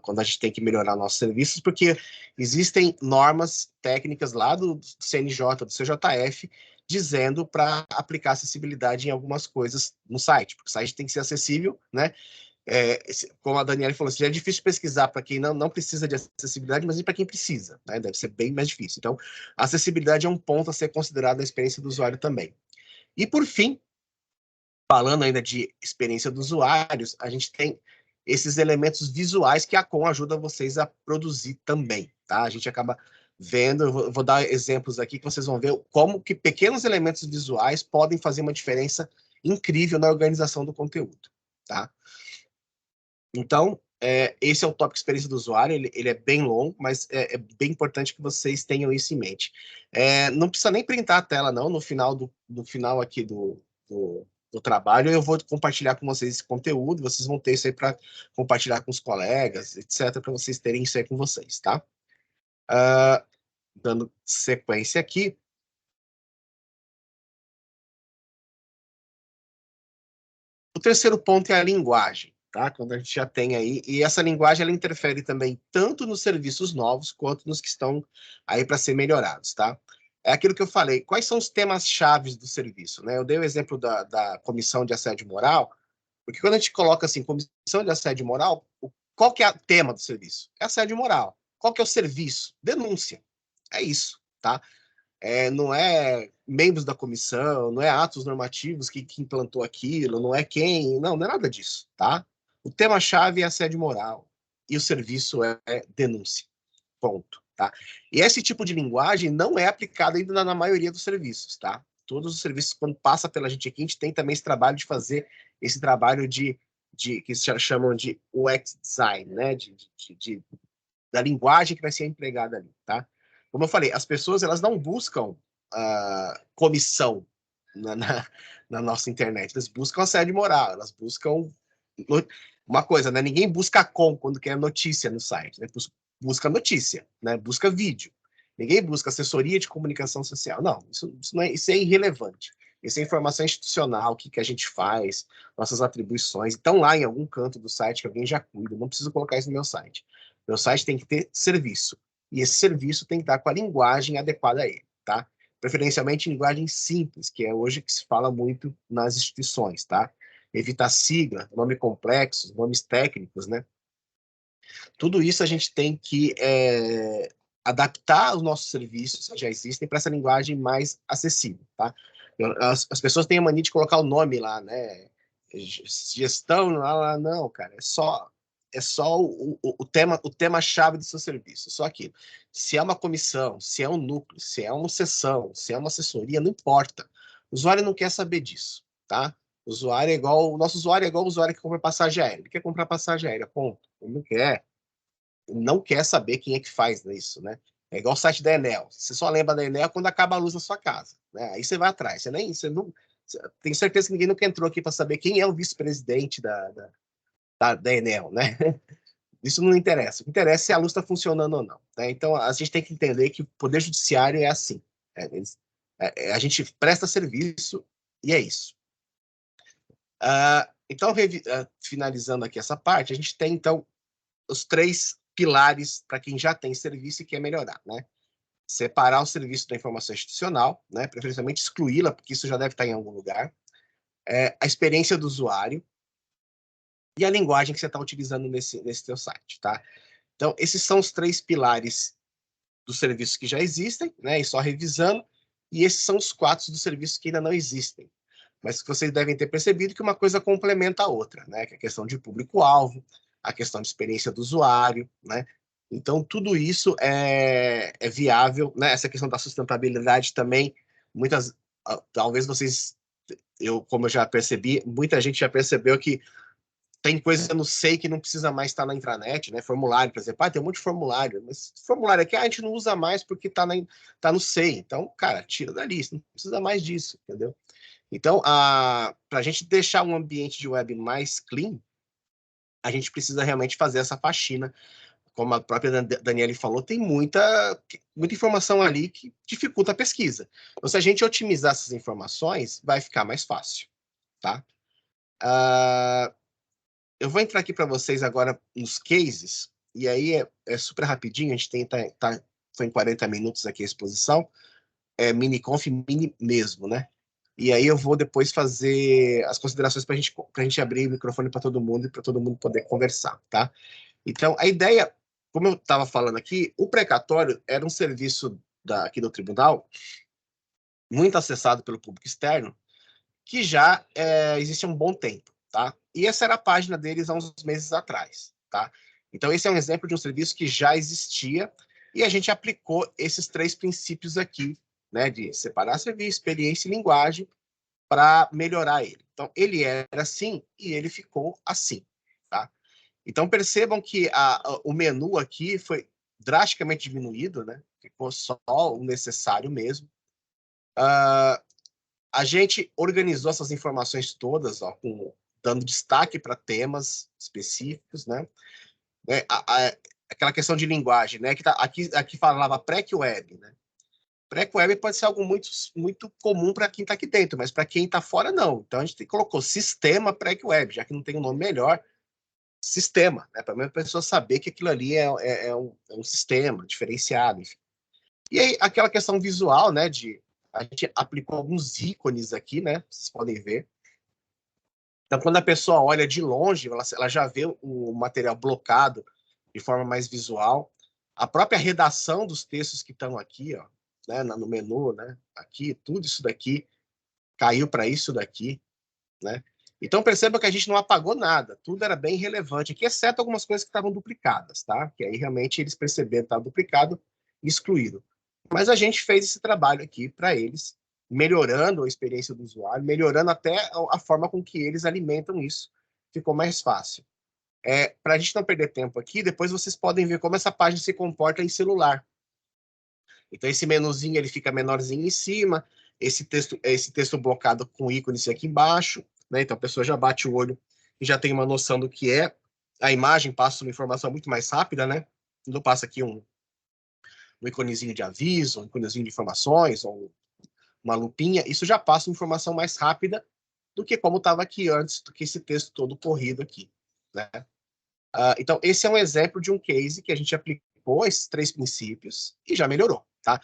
quando a gente tem que melhorar nossos serviços, porque existem normas técnicas lá do CNJ, do CJF, dizendo para aplicar acessibilidade em algumas coisas no site, porque o site tem que ser acessível, né? Como a Daniela falou, é difícil pesquisar para quem não precisa de acessibilidade, mas e para quem precisa, né? Deve ser bem mais difícil. Então, a acessibilidade é um ponto a ser considerado na experiência do usuário também. E, por fim, falando ainda de experiência dos usuários, a gente tem esses elementos visuais que a Com ajuda vocês a produzir também, tá? A gente acaba vendo, eu vou dar exemplos aqui que vocês vão ver como que pequenos elementos visuais podem fazer uma diferença incrível na organização do conteúdo, tá? Então, esse é o tópico experiência do usuário, ele é bem longo, mas é bem importante que vocês tenham isso em mente. Não precisa nem printar a tela, não, no final aqui do trabalho, eu vou compartilhar com vocês esse conteúdo, vocês vão ter isso aí para compartilhar com os colegas, etc., para vocês terem isso aí com vocês, tá? Dando sequência aqui. O terceiro ponto é a linguagem, tá? Quando a gente já tem aí, e essa linguagem ela interfere também tanto nos serviços novos quanto nos que estão aí para ser melhorados, tá? É aquilo que eu falei, quais são os temas-chave do serviço, né? Eu dei o exemplo da comissão de assédio moral, porque quando a gente coloca assim, comissão de assédio moral, qual que é o tema do serviço? É assédio moral. Qual que é o serviço? Denúncia. É isso, tá? Não é membros da comissão, não é atos normativos que implantou aquilo, não é quem, não é nada disso, tá? O tema-chave é assédio moral e o serviço é denúncia, ponto, tá? E esse tipo de linguagem não é aplicado ainda na maioria dos serviços, tá? Todos os serviços, quando passa pela gente aqui, a gente tem também esse trabalho de fazer esse trabalho que se chamam de UX design, né? Da linguagem que vai ser empregada ali, tá? Como eu falei, as pessoas elas não buscam comissão na nossa internet, elas buscam assédio moral, elas buscam uma coisa, né? Ninguém busca quando quer notícia no site, né? Busca notícia, né? Busca vídeo. Ninguém busca assessoria de comunicação social. Não, isso é irrelevante. Isso é informação institucional, o que a gente faz, nossas atribuições. Estão lá em algum canto do site que alguém já cuida. Não preciso colocar isso no meu site. Meu site tem que ter serviço. E esse serviço tem que estar com a linguagem adequada a ele, tá? Preferencialmente linguagem simples, que é hoje que se fala muito nas instituições, tá? Evitar sigla, nome complexos, nomes técnicos, né? Tudo isso a gente tem que adaptar os nossos serviços que já existem para essa linguagem mais acessível, tá? As pessoas têm a mania de colocar o nome lá, né? Gestão, lá, não, cara, é só o tema-chave do seu serviço, só aquilo. Se é uma comissão, se é um núcleo, se é uma seção, se é uma assessoria, não importa. O usuário não quer saber disso, tá? O nosso usuário é igual o usuário que compra passagem aérea. Ele quer comprar passagem aérea, ponto. Ele não quer saber quem é que faz isso, né? É igual o site da Enel. Você só lembra da Enel quando acaba a luz na sua casa, né? Aí você vai atrás. Você não, tenho certeza que ninguém nunca entrou aqui para saber quem é o vice-presidente da Enel, né? Isso não interessa. O que interessa é se a luz está funcionando ou não. Né? Então, a gente tem que entender que o Poder Judiciário é assim. A gente presta serviço e é isso. Então, finalizando aqui essa parte, a gente tem, então, os 3 pilares para quem já tem serviço e quer melhorar, né? Separar o serviço da informação institucional, né? Preferencialmente excluí-la, porque isso já deve estar em algum lugar. A experiência do usuário e a linguagem que você está utilizando nesse teu site, tá? Então, esses são os 3 pilares dos serviços que já existem, né? E só revisando. E esses são os 4 dos serviços que ainda não existem. Mas que vocês devem ter percebido que uma coisa complementa a outra, né? Que é a questão de público-alvo, a questão de experiência do usuário, né? Então, tudo isso é viável, né? Essa questão da sustentabilidade também, talvez vocês, como eu já percebi, muita gente já percebeu que tem coisa no SEI que não precisa mais estar na intranet, né? Formulário, por exemplo, tem um monte de formulário, mas formulário aqui a gente não usa mais porque tá no SEI. Então, cara, tira da lista, não precisa mais disso, entendeu? Então, para a gente deixar um ambiente de web mais clean, a gente precisa realmente fazer essa faxina. Como a própria Daniele falou, tem muita informação ali que dificulta a pesquisa. Então, se a gente otimizar essas informações, vai ficar mais fácil, tá? Eu vou entrar aqui para vocês agora nos cases, e aí é super rapidinho, a gente foi em 40 minutos aqui a exposição, mini-conf, mini mesmo, né? E aí eu vou depois fazer as considerações para a gente abrir o microfone para todo mundo e para todo mundo poder conversar, tá? Então, a ideia, como eu estava falando aqui, o precatório era um serviço aqui do tribunal, muito acessado pelo público externo, que já existe há um bom tempo, tá? E essa era a página deles há uns meses atrás, tá? Então, esse é um exemplo de um serviço que já existia e a gente aplicou esses 3 princípios aqui, né? De separar serviço, experiência e linguagem para melhorar ele. Então, ele era assim e ele ficou assim, tá? Então, percebam que o menu aqui foi drasticamente diminuído, né? Ficou só o necessário mesmo. A gente organizou essas informações todas, ó, dando destaque para temas específicos, né? Aquela questão de linguagem, né? Que aqui falava pré-web, né? Pré-web pode ser algo muito, muito comum para quem está aqui dentro, mas para quem está fora, não. Então, a gente colocou sistema pré-web, já que não tem um nome melhor, sistema, né? Para a pessoa saber que aquilo ali é um sistema diferenciado, enfim. E aí, aquela questão visual, né? A gente aplicou alguns ícones aqui, né? Vocês podem ver. Então, quando a pessoa olha de longe, ela já vê o material blocado de forma mais visual. A própria redação dos textos que estão aqui, ó, né, no menu, né? Aqui, tudo isso daqui caiu para isso daqui, né? Então perceba que a gente não apagou nada, tudo era bem relevante, aqui, exceto algumas coisas que estavam duplicadas, tá? Que aí realmente eles perceberam que estava duplicado e excluíram. Mas a gente fez esse trabalho aqui para eles, melhorando a experiência do usuário, melhorando até a forma com que eles alimentam isso. Ficou mais fácil. Para a gente não perder tempo aqui, depois vocês podem ver como essa página se comporta em celular. Então, esse menuzinho ele fica menorzinho em cima, esse texto blocado com ícones aqui embaixo, né? Então, a pessoa já bate o olho e já tem uma noção do que é. A imagem passa uma informação muito mais rápida, né? Não passa aqui um iconezinho de aviso, um iconezinho de informações, ou uma lupinha, isso já passa uma informação mais rápida do que como estava aqui antes, do que esse texto todo corrido aqui, né? Então, esse é um exemplo de um case que a gente aplicou esses 3 princípios e já melhorou, tá?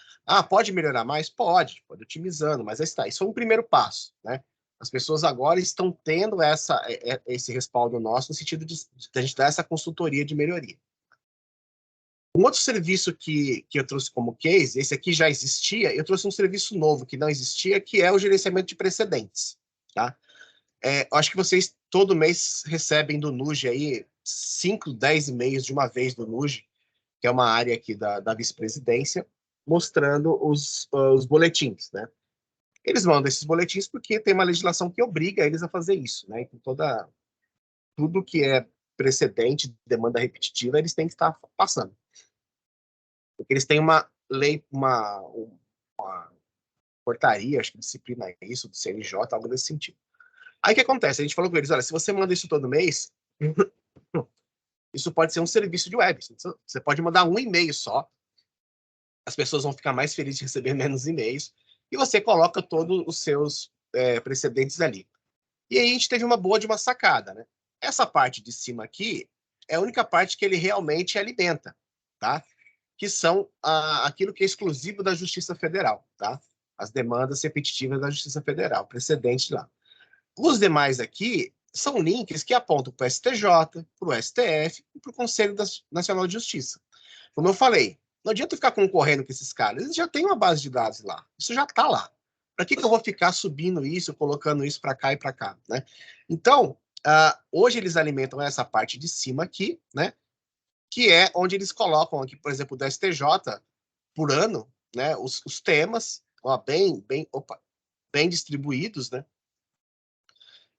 Pode melhorar mais? Pode otimizando, mas aí está. Isso é um primeiro passo, né? As pessoas agora estão tendo esse respaldo nosso no sentido de a gente dar essa consultoria de melhoria. Um outro serviço que eu trouxe como case, esse aqui já existia, eu trouxe um serviço novo que não existia, que é o gerenciamento de precedentes, tá? Eu acho que vocês todo mês recebem do NUGE aí 5, 10 e-mails de uma vez do NUGE, que é uma área aqui da vice-presidência, mostrando os boletins, né? Eles mandam esses boletins porque tem uma legislação que obriga eles a fazer isso, né? Então, tudo que é precedente, demanda repetitiva, eles têm que estar passando. Porque eles têm uma lei, uma portaria, acho que disciplina isso, do CNJ, algo desse sentido. Aí o que acontece? A gente falou com eles, olha, se você manda isso todo mês, isso pode ser um serviço de web. Você pode mandar um e-mail só, as pessoas vão ficar mais felizes de receber menos e-mails, e você coloca todos os seus precedentes ali. E aí a gente teve uma boa de uma sacada, né? Essa parte de cima aqui é a única parte que ele realmente alimenta, tá? Que são aquilo que é exclusivo da Justiça Federal, tá? As demandas repetitivas da Justiça Federal, precedente lá. Os demais aqui são links que apontam para o STJ, para o STF e para o Conselho Nacional de Justiça. Como eu falei, não adianta ficar concorrendo com esses caras, eles já têm uma base de dados lá, isso já está lá. Para que eu vou ficar subindo isso, colocando isso para cá e para cá, né? Então, hoje eles alimentam essa parte de cima aqui, né? Que é onde eles colocam aqui, por exemplo, do STJ, por ano, né? Os temas, ó, bem distribuídos, né?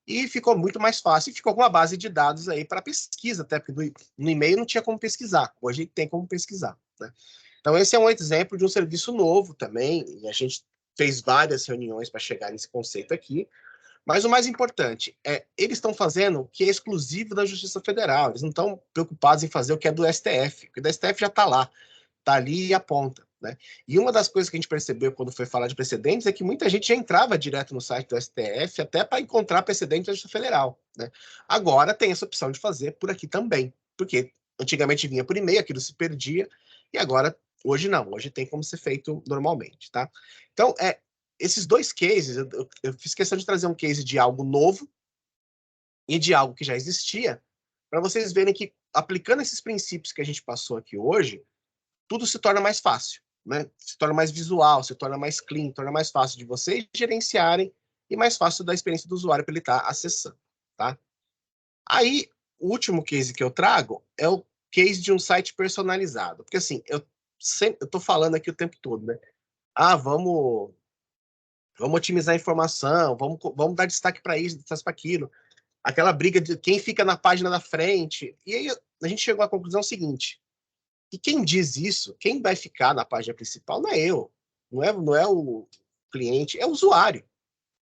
E ficou muito mais fácil, e ficou com uma base de dados aí para pesquisa, até porque no e-mail não tinha como pesquisar, hoje tem como pesquisar, né? Então, esse é um exemplo de um serviço novo também, e a gente fez várias reuniões para chegar nesse conceito aqui, mas o mais importante eles estão fazendo o que é exclusivo da Justiça Federal, eles não estão preocupados em fazer o que é do STF, porque do STF já está lá, está ali e aponta, né? E uma das coisas que a gente percebeu quando foi falar de precedentes é que muita gente já entrava direto no site do STF até para encontrar precedentes da Justiça Federal, né? Agora tem essa opção de fazer por aqui também, porque antigamente vinha por e-mail, aquilo se perdia, e agora, hoje não, hoje tem como ser feito normalmente, tá? Então, esses dois cases, eu fiz questão de trazer um case de algo novo e de algo que já existia, para vocês verem que, aplicando esses princípios que a gente passou aqui hoje, tudo se torna mais fácil, né? Se torna mais visual, se torna mais clean, torna mais fácil de vocês gerenciarem e mais fácil da experiência do usuário para ele estar acessando, tá? Aí, o último case que eu trago é o case de um site personalizado, porque assim, eu tô falando aqui o tempo todo, né? Vamos otimizar a informação, vamos dar destaque para isso, destaque para aquilo. aquela briga de quem fica na página da frente. E aí a gente chegou à conclusão seguinte, que quem diz isso, quem vai ficar na página principal não é eu, não é o cliente, é o usuário,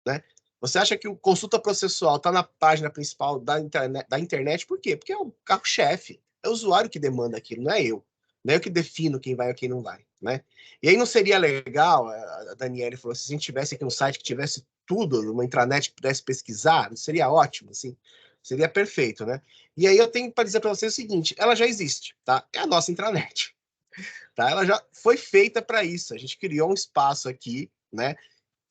né? Você acha que o consulta processual está na página principal da internet por quê? Porque é o carro-chefe, é o usuário que demanda aquilo, não é eu. Não é eu que defino quem vai ou quem não vai, né? E aí não seria legal, a Daniele falou, se a gente tivesse aqui um site que tivesse tudo, uma intranet que pudesse pesquisar, seria ótimo, assim, seria perfeito, né? E aí eu tenho para dizer para vocês o seguinte, ela já existe, tá? É a nossa intranet, tá? Ela já foi feita para isso, a gente criou um espaço aqui, né?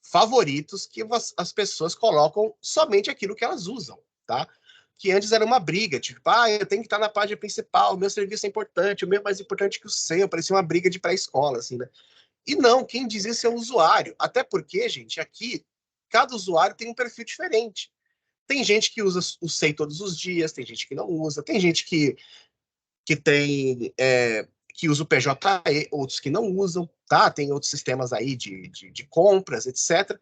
Favoritos que as pessoas colocam somente aquilo que elas usam, tá? Que antes era uma briga, tipo, eu tenho que estar na página principal, o meu serviço é importante, o meu é mais importante que o seu, parecia uma briga de pré-escola, assim, né? E não, quem diz isso é o usuário, até porque, gente, aqui, cada usuário tem um perfil diferente. Tem gente que usa o SEI todos os dias, tem gente que não usa, tem gente que tem que usa o PJE, outros que não usam, tá? Tem outros sistemas aí de compras, etc.,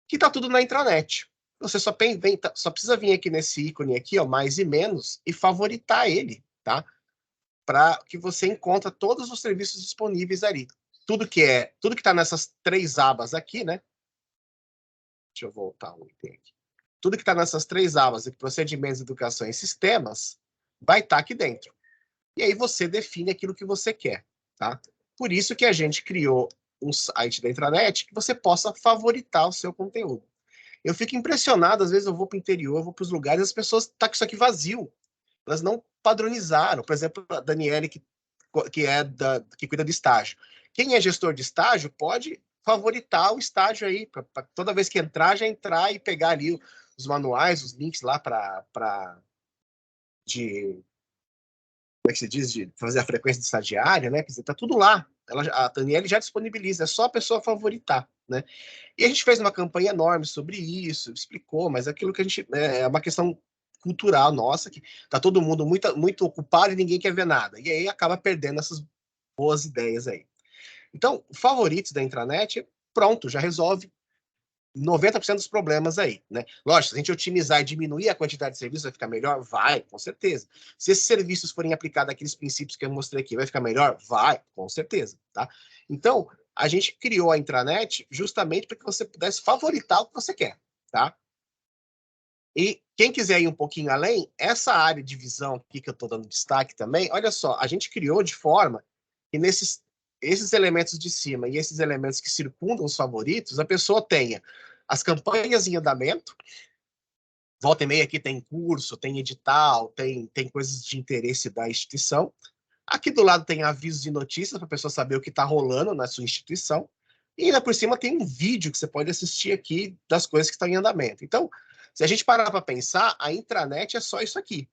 que tá tudo na intranet. Você só precisa vir aqui nesse ícone aqui, ó, mais e menos, e favoritar ele, tá? Para que você encontre todos os serviços disponíveis ali. Tudo que está nessas três abas aqui, né? Deixa eu voltar um item aqui. Tudo que está nessas três abas, procedimentos, educação e sistemas, vai estar aqui dentro. E aí você define aquilo que você quer, tá? Por isso que a gente criou um site da intranet que você possa favoritar o seu conteúdo. Eu fico impressionado, às vezes eu vou para o interior, vou para os lugares, as pessoas estão com isso aqui vazio. Elas não padronizaram. Por exemplo, a Daniele, que cuida do estágio. Quem é gestor de estágio pode favoritar o estágio aí, pra toda vez que entrar, já entrar e pegar ali os manuais, os links lá de como é que se diz, de fazer a frequência de estagiária, né? Quer dizer, tá tudo lá. A Daniele já disponibiliza, é só a pessoa favoritar, né? E a gente fez uma campanha enorme sobre isso, explicou, mas aquilo que a gente é uma questão cultural nossa, que tá todo mundo muito ocupado e ninguém quer ver nada. E aí acaba perdendo essas boas ideias aí. Então, favoritos da intranet, pronto, já resolve 90% dos problemas aí, né? Lógico, se a gente otimizar e diminuir a quantidade de serviços, vai ficar melhor? Vai, com certeza. Se esses serviços forem aplicados aqueles princípios que eu mostrei aqui, vai ficar melhor? Vai, com certeza, tá? Então, a gente criou a intranet justamente para que você pudesse favoritar o que você quer, tá? E quem quiser ir um pouquinho além, essa área de visão aqui que eu estou dando destaque também, olha só, a gente criou de forma que esses elementos de cima e esses elementos que circundam os favoritos, a pessoa tenha as campanhas em andamento, volta e meia aqui tem curso, tem edital, tem coisas de interesse da instituição. Aqui do lado tem avisos e notícias para a pessoa saber o que está rolando na sua instituição. E ainda por cima tem um vídeo que você pode assistir aqui das coisas que estão em andamento. Então, se a gente parar para pensar, a intranet é só isso aqui,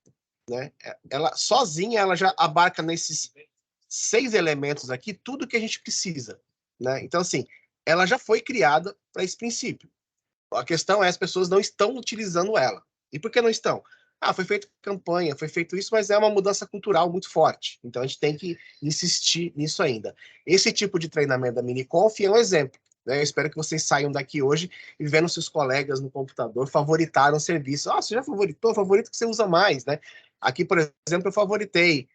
né? Ela sozinha ela já abarca nesses 6 elementos aqui tudo que a gente precisa, né? Então, assim, ela já foi criada para esse princípio. A questão é as pessoas não estão utilizando ela. E por que não estão? Foi feita campanha, foi feito isso, mas é uma mudança cultural muito forte. Então a gente tem que insistir nisso ainda. Esse tipo de treinamento da Miniconf é um exemplo. Né? Eu espero que vocês saiam daqui hoje e vendo seus colegas no computador favoritaram o serviço. Você já favoritou? Favorito que você usa mais, né? Aqui, por exemplo, eu favoritei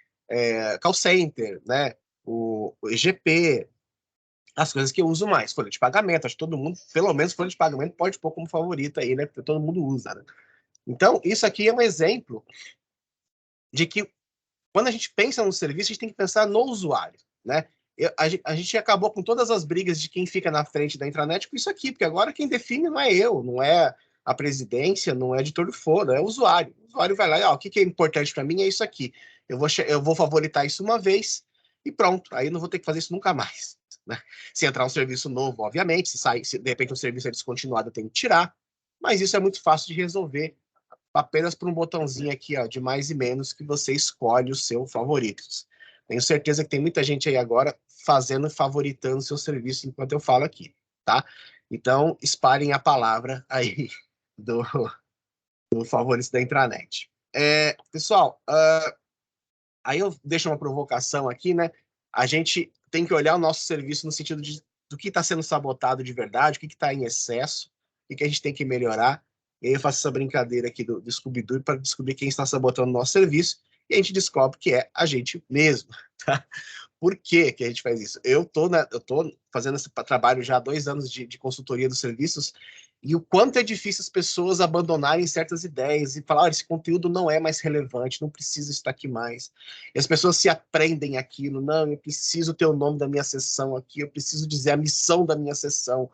call center, né? O EGP, as coisas que eu uso mais. Folha de pagamento, acho que todo mundo, pelo menos folha de pagamento, pode pôr como favorita aí, né? Porque todo mundo usa, né? Então, isso aqui é um exemplo de que quando a gente pensa no serviço, a gente tem que pensar no usuário, né? A gente acabou com todas as brigas de quem fica na frente da intranet com isso aqui, porque agora quem define não é eu, não é a presidência, não é o editor do foro, é o usuário. O usuário vai lá e, o que é importante para mim é isso aqui. Eu vou favoritar isso uma vez e pronto. Aí eu não vou ter que fazer isso nunca mais. Né? Se entrar um serviço novo, obviamente, se de repente um serviço é descontinuado, eu tenho que tirar. Mas isso é muito fácil de resolver apenas por um botãozinho aqui, ó, de mais e menos, que você escolhe os seus favoritos. Tenho certeza que tem muita gente aí agora fazendo e favoritando o seu serviço enquanto eu falo aqui, tá? Então, espalhem a palavra aí do, do favorito da intranet. Pessoal, aí eu deixo uma provocação aqui, né? A gente tem que olhar o nosso serviço no sentido do que está sendo sabotado de verdade, o que está em excesso, o que a gente tem que melhorar, E aí eu faço essa brincadeira aqui do Scooby-Doo para descobrir quem está sabotando o nosso serviço, e a gente descobre que é a gente mesmo, tá? Por que que a gente faz isso? Eu tô fazendo esse trabalho já há 2 anos de consultoria dos serviços, e o quanto é difícil as pessoas abandonarem certas ideias e falar, esse conteúdo não é mais relevante, não precisa estar aqui mais. E as pessoas se aprendem aquilo, não, eu preciso ter o nome da minha sessão aqui, eu preciso dizer a missão da minha sessão.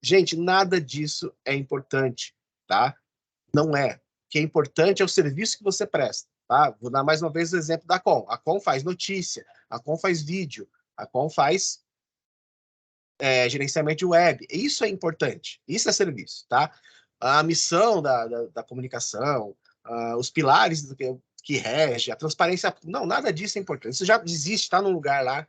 Gente, nada disso é importante, tá? Não é. O que é importante é o serviço que você presta, tá? Vou dar mais uma vez o exemplo da Com. A Com faz notícia, a Com faz vídeo, a Com faz gerenciamento de web. Isso é importante, isso é serviço, tá? A missão da comunicação, os pilares que rege, a transparência, não, nada disso é importante. Isso já existe, está num lugar lá,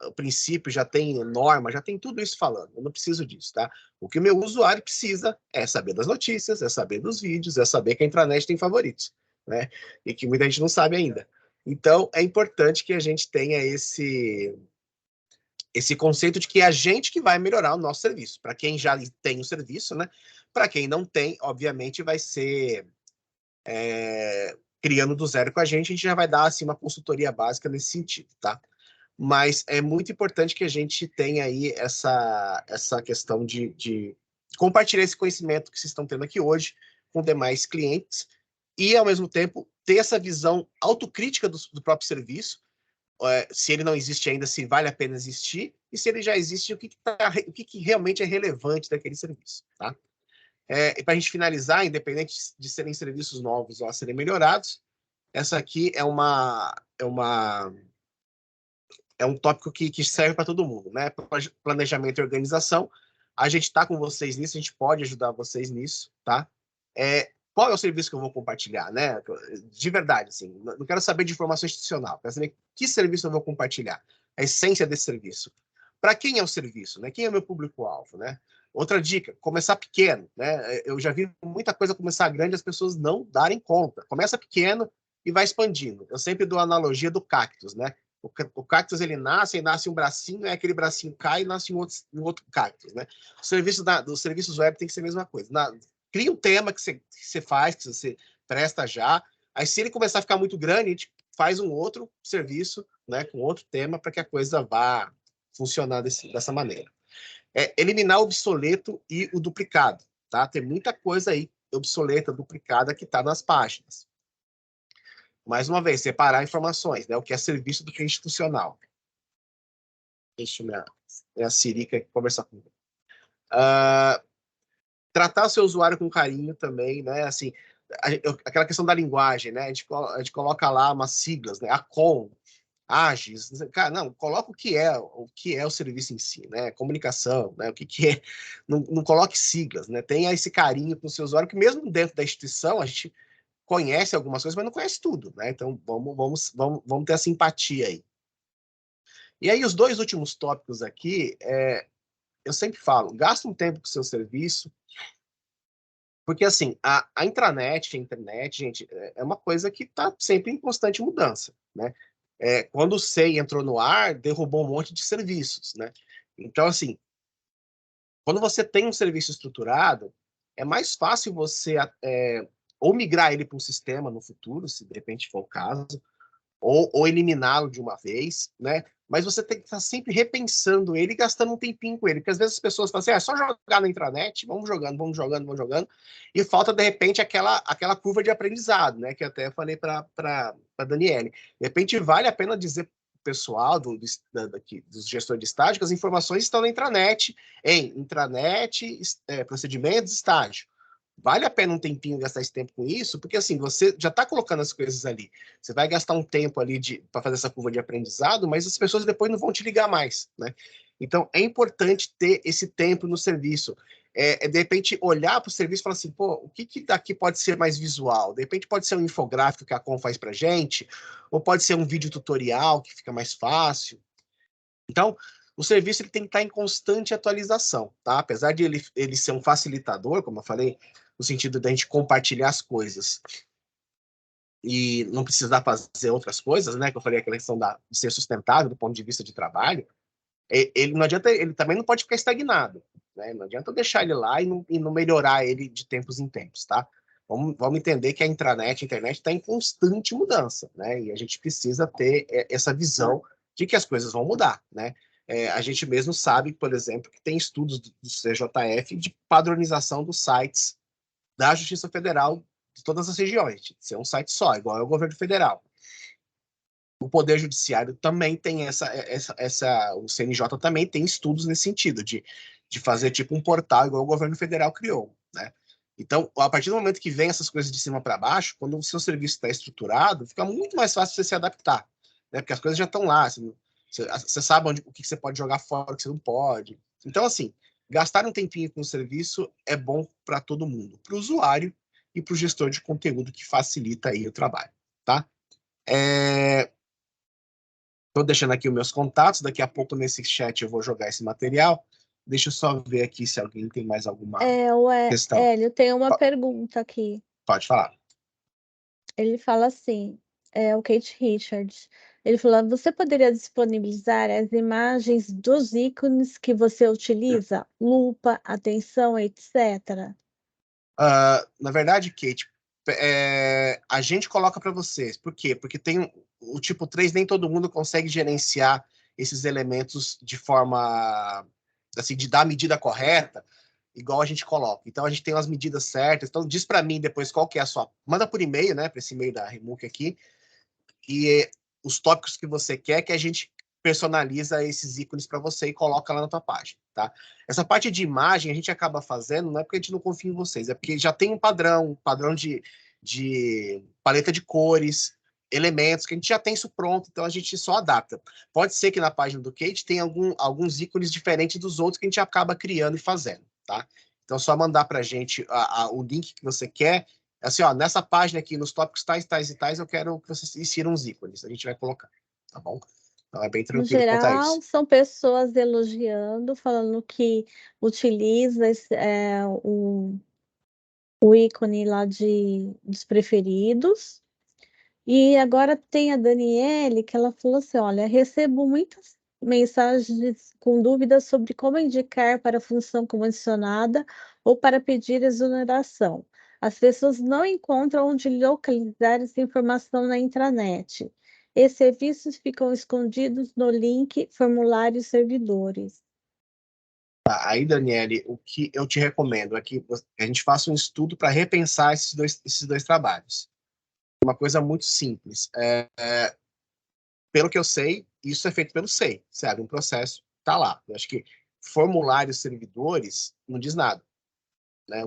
o princípio já tem norma, já tem tudo isso falando. Eu não preciso disso, tá? O que o meu usuário precisa é saber das notícias, é saber dos vídeos, é saber que a intranet tem favoritos, né? E que muita gente não sabe ainda. Então, é importante que a gente tenha esse conceito de que é a gente que vai melhorar o nosso serviço. Para quem já tem o serviço, né? Para quem não tem, obviamente, vai ser criando do zero com a gente já vai dar assim, uma consultoria básica nesse sentido, tá? Mas é muito importante que a gente tenha aí essa questão de compartilhar esse conhecimento que vocês estão tendo aqui hoje com demais clientes e, ao mesmo tempo, ter essa visão autocrítica do próprio serviço, se ele não existe ainda, se vale a pena existir, e se ele já existe, o que realmente é relevante daquele serviço, tá? E para a gente finalizar, independente de serem serviços novos ou a serem melhorados, essa aqui é um tópico que serve para todo mundo, né? Planejamento e organização. A gente está com vocês nisso, a gente pode ajudar vocês nisso, tá? Qual é o serviço que eu vou compartilhar, né? De verdade, assim, não quero saber de informação institucional, quero saber que serviço eu vou compartilhar, a essência desse serviço. Para quem é o serviço, né? Quem é o meu público-alvo, né? Outra dica, começar pequeno, né? Eu já vi muita coisa começar grande e as pessoas não darem conta. Começa pequeno e vai expandindo. Eu sempre dou a analogia do cactus, né? O cactus ele nasce, e nasce um bracinho, aí aquele bracinho cai e nasce um outro cactus, né? Dos serviços web tem que ser a mesma coisa. Cria um tema que você faz, que você presta já, aí se ele começar a ficar muito grande, a gente faz um outro serviço, né, com outro tema para que a coisa vá funcionar dessa maneira. Eliminar o obsoleto e o duplicado, tá? Tem muita coisa aí obsoleta, duplicada que está nas páginas. Mais uma vez, separar informações, né? O que é serviço do que é institucional. Deixa minha Sirica conversar comigo. Tratar o seu usuário com carinho também, né? Assim, aquela questão da linguagem, né? A gente coloca lá umas siglas, né? ACOM, AGES, cara, não, coloca o que é o serviço em si, né? Comunicação, né? O que é, não coloque siglas, né? Tenha esse carinho com o seu usuário, que mesmo dentro da instituição a gente conhece algumas coisas, mas não conhece tudo, né? Então vamos ter essa empatia aí. E aí os dois últimos tópicos aqui, eu sempre falo, gasta um tempo com o seu serviço, porque assim, a intranet, a internet, gente, é uma coisa que está sempre em constante mudança, né? Quando o SEI entrou no ar, derrubou um monte de serviços, né? Então, assim, quando você tem um serviço estruturado, é mais fácil você ou migrar ele para um sistema no futuro, se de repente for o caso, ou eliminá-lo de uma vez, né? Mas você tem que estar sempre repensando ele e gastando um tempinho com ele, porque às vezes as pessoas falam assim, é só jogar na intranet, vamos jogando, e falta, de repente, aquela curva de aprendizado, né? Que até falei para a Daniele. De repente, vale a pena dizer pessoal, dos gestores de estágio, que as informações estão na intranet, procedimentos, estágio. Vale a pena um tempinho gastar esse tempo com isso, porque assim, você já está colocando as coisas ali. Você vai gastar um tempo ali para fazer essa curva de aprendizado, mas as pessoas depois não vão te ligar mais, né? Então, é importante ter esse tempo no serviço. De repente, olhar para o serviço e falar assim, pô, o que daqui pode ser mais visual? De repente, pode ser um infográfico que a Com faz para gente, ou pode ser um vídeo tutorial que fica mais fácil. Então, o serviço ele tem que estar em constante atualização, tá? Apesar de ele ser um facilitador, como eu falei, no sentido da gente compartilhar as coisas e não precisar fazer outras coisas, né? Que eu falei, aquela questão de ser sustentável do ponto de vista de trabalho, ele não adianta, ele também não pode ficar estagnado. né? Não adianta eu deixar ele lá e não melhorar ele de tempos em tempos, tá? Vamos entender que a internet está em constante mudança, né? E a gente precisa ter essa visão de que as coisas vão mudar, né? A gente mesmo sabe, por exemplo, que tem estudos do CJF de padronização dos sites da Justiça Federal de todas as regiões, de ser um site só, igual é o governo federal. O Poder Judiciário também tem o CNJ também tem estudos nesse sentido, de fazer tipo um portal igual o governo federal criou, né? Então, a partir do momento que vem essas coisas de cima para baixo, quando o seu serviço está estruturado, fica muito mais fácil você se adaptar, né? Porque as coisas já estão lá, você sabe o que você pode jogar fora, o que você não pode. Então, assim, gastar um tempinho com o serviço é bom para todo mundo, para o usuário e para o gestor de conteúdo, que facilita aí o trabalho, tá? Estou deixando aqui os meus contatos, daqui a pouco nesse chat eu vou jogar esse material. Deixa eu só ver aqui se alguém tem mais alguma questão. Hélio, tem uma pergunta aqui. Pode falar. Ele fala assim, o Kate Richards. Ele falou: você poderia disponibilizar as imagens dos ícones que você utiliza? Lupa, atenção, etc. Na verdade, Kate, a gente coloca para vocês. Por quê? Porque tem o tipo 3, nem todo mundo consegue gerenciar esses elementos de forma, assim, de dar a medida correta, igual a gente coloca. Então, a gente tem as medidas certas. Então, diz para mim depois qual que é a sua... Manda por e-mail, né, para esse e-mail da Remuc aqui, e os tópicos que você quer, que a gente personaliza esses ícones para você e coloca lá na tua página, tá? Essa parte de imagem a gente acaba fazendo, não é porque a gente não confia em vocês, é porque já tem um padrão de paleta de cores, elementos, que a gente já tem isso pronto, então a gente só adapta. Pode ser que na página do Kate tenha alguns ícones diferentes dos outros que a gente acaba criando e fazendo, tá? Então, só mandar para a gente o link que você quer, assim, ó, nessa página aqui, nos tópicos tais, tais e tais, eu quero que vocês insiram os ícones. A gente vai colocar, tá bom? Então, é bem No tranquilo quanto a geral, isso. são pessoas elogiando, falando que utiliza o ícone lá dos preferidos. E agora tem a Daniele, que ela falou assim: olha, recebo muitas mensagens com dúvidas sobre como indicar para a função comissionada ou para pedir exoneração. As pessoas não encontram onde localizar essa informação na intranet. Esses serviços ficam escondidos no link Formulários Servidores. Tá, aí, Daniele, o que eu te recomendo é que a gente faça um estudo para repensar esses dois trabalhos. Uma coisa muito simples. Pelo que eu sei, isso é feito pelo SEI. Você abre um processo, tá lá. Eu acho que formulários servidores não diz nada. Né?